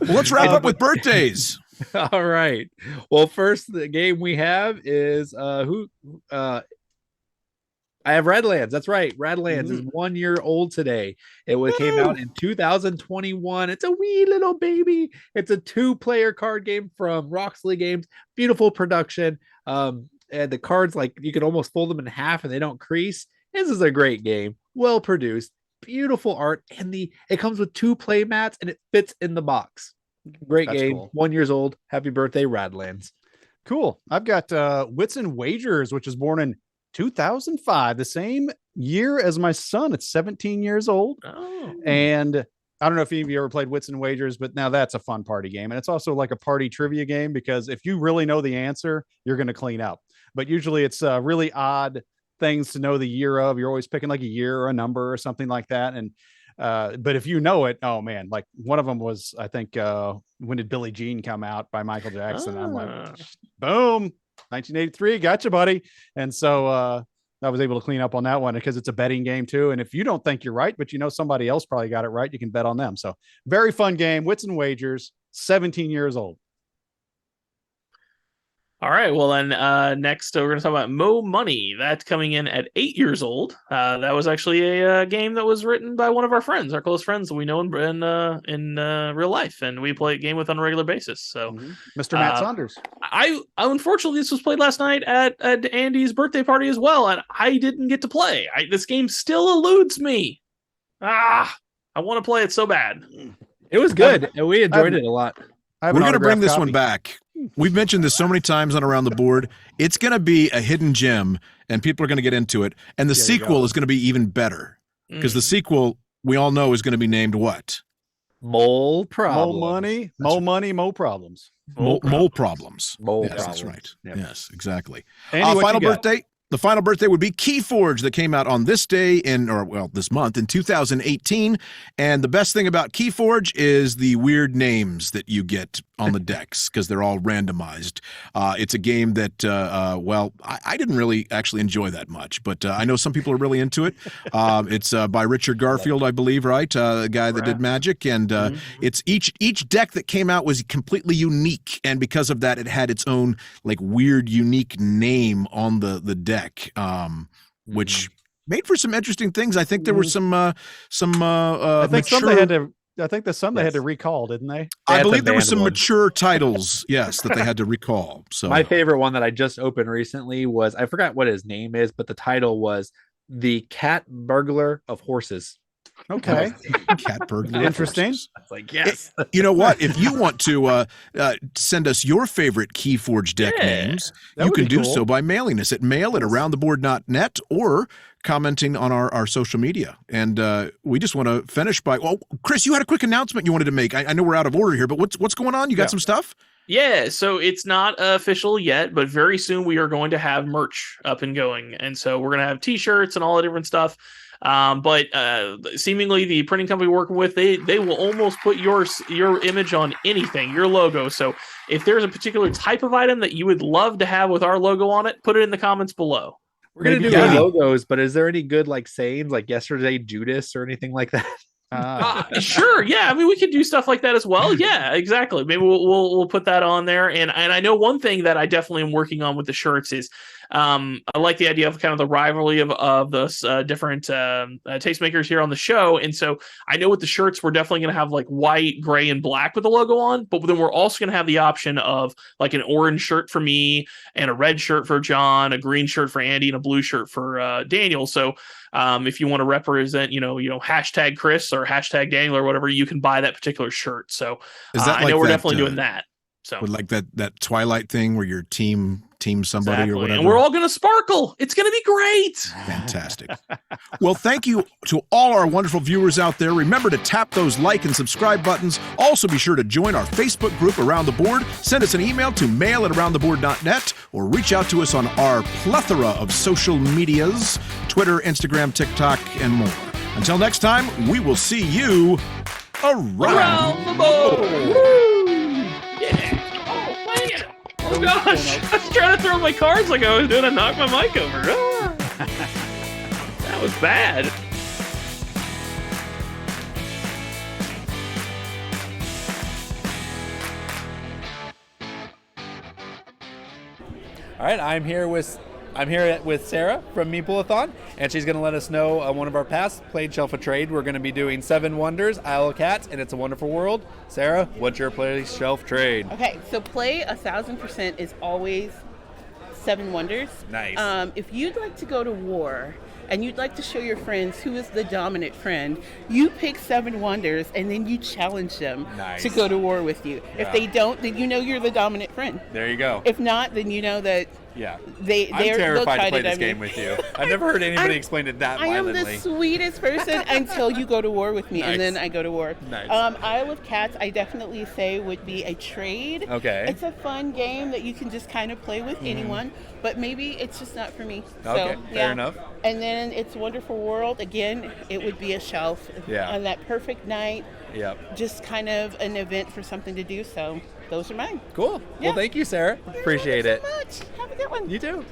Well, let's wrap up with birthdays. All right. Well, first, the game we have is I have Redlands. That's right. Redlands is 1 year old today. Came out in 2021. It's a wee little baby. It's a 2-player card game from Roxley Games. Beautiful production. And the cards, like, you can almost fold them in half and they don't crease. This is a great game. Well produced. Beautiful art. And it comes with 2 play mats and it fits in the box. Great That's game. cool. 1 year old. Happy birthday, Radlands. Cool. I've got Wits and Wagers, which was born in 2005, the same year as my son. It's 17 years old. Oh. And I don't know if any of you ever played Wits and Wagers, but now that's a fun party game. And it's also like a party trivia game because if you really know the answer, you're going to clean up. But usually it's really odd things to know the year of. You're always picking like a year or a number or something like that. And but if you know it, oh man, like one of them was, I think, when did Billie Jean come out by Michael Jackson? I'm like, boom, 1983, gotcha, buddy. And so I was able to clean up on that one because it's a betting game too. And if you don't think you're right, but you know somebody else probably got it right, you can bet on them. So very fun game. Wits and Wagers, 17 years old. All right. Well, then next we're going to talk about Mo Money. That's coming in at 8 years old. That was actually a game that was written by one of our friends, our close friends that we know in real life, and we play a game with on a regular basis. So, Mr. Matt Saunders. I unfortunately this was played last night at Andy's birthday party as well, and I didn't get to play. This game still eludes me. I want to play it so bad. It was good, and we enjoyed it a lot. We're going to bring this one back. We've mentioned this so many times on Around the Board. It's going to be a hidden gem, and people are going to get into it. And the sequel is going to be even better because the sequel, we all know, is going to be named what? Mole Problems. Mo Money, Mo Money, Mo Problems. Mole Problems. Mole yes, Problems. that's right. Yep. Yes, exactly. Andy, what final you got? birthday. The final birthday would be Keyforge that came out on this day this month in 2018. And the best thing about Keyforge is the weird names that you get on the decks because they're all randomized. It's a game that, I didn't really actually enjoy that much, but I know some people are really into it. It's by Richard Garfield, I believe, right? The guy that did Magic. And it's each deck that came out was completely unique. And because of that, it had its own like weird, unique name on the deck. Which made for some interesting things. I think there were some I think some they had to. I think there's some they had to recall, didn't they? I believe there were some mature titles, yes, that they had to recall. So my favorite one that I just opened recently was, I forgot what his name is, but the title was The Cat Burglar of Horses. Okay. Cat burglar. Interesting. That's like, yes. You know what? If you want to send us your favorite Keyforge deck names, you can do so by mailing us at mail@aroundtheboard.net or commenting on our social media. And we just want to finish by, Chris, you had a quick announcement you wanted to make. I know we're out of order here, but what's going on? You got some stuff? Yeah, so it's not official yet, but very soon we are going to have merch up and going. And so we're going to have t-shirts and all the different stuff. But seemingly the printing company we're working with, they will almost put your image on anything, your logo. So if there's a particular type of item that you would love to have with our logo on it, put it in the comments below. We're going to do logos, but is there any good like sayings like yesterday Judas or anything like that? Sure. Yeah. I mean, we could do stuff like that as well. Yeah, exactly. Maybe we'll put that on there. And I know one thing that I definitely am working on with the shirts is I like the idea of kind of the rivalry of those different tastemakers here on the show. And so I know with the shirts, we're definitely going to have like white, gray, and black with the logo on. But then we're also going to have the option of like an orange shirt for me and a red shirt for John, a green shirt for Andy, and a blue shirt for Daniel. So if you want to represent, hashtag Chris or hashtag Daniel or whatever, you can buy that particular shirt. So Is that I know we're definitely doing that. So with like that Twilight thing where your team somebody exactly. or whatever. And we're all going to sparkle. It's going to be great. Fantastic. Well, thank you to all our wonderful viewers out there. Remember to tap those like and subscribe buttons. Also, be sure to join our Facebook group Around the Board. Send us an email to mail@aroundtheboard.net or reach out to us on our plethora of social medias, Twitter, Instagram, TikTok, and more. Until next time, we will see you around the board. Yeah. Oh gosh, I was trying to throw my cards like I was doing. I knocked my mic over. That was bad. All right, I'm here with Sarah from Meepleathon, and she's going to let us know one of our past played Shelf of Trade. We're going to be doing 7 Wonders, Isle of Cats, and It's a Wonderful World. Sarah, what's your play Shelf Trade? Okay, so play 1000% is always 7 Wonders. Nice. If you'd like to go to war and you'd like to show your friends who is the dominant friend, you pick 7 Wonders and then you challenge them to go to war with you. Yeah. If they don't, then you know you're the dominant friend. There you go. If not, then you know that I'm they'll terrified try to play to this game with you. I've never heard anybody explain it that I am violently. the sweetest person until you go to war with me, and then I go to war. Nice. Isle of Cats, I definitely say would be a trade. Okay. It's a fun game that you can just kind of play with anyone, but maybe it's just not for me. Okay, so, fair enough. And then It's a Wonderful World, again, it would be a shelf. Yeah. On that perfect night. Yep. Just kind of an event for something to do, so those are mine. Cool. Yeah. Well, thank you, Sarah. Appreciate it. Thank you so much. Have a good one. You too.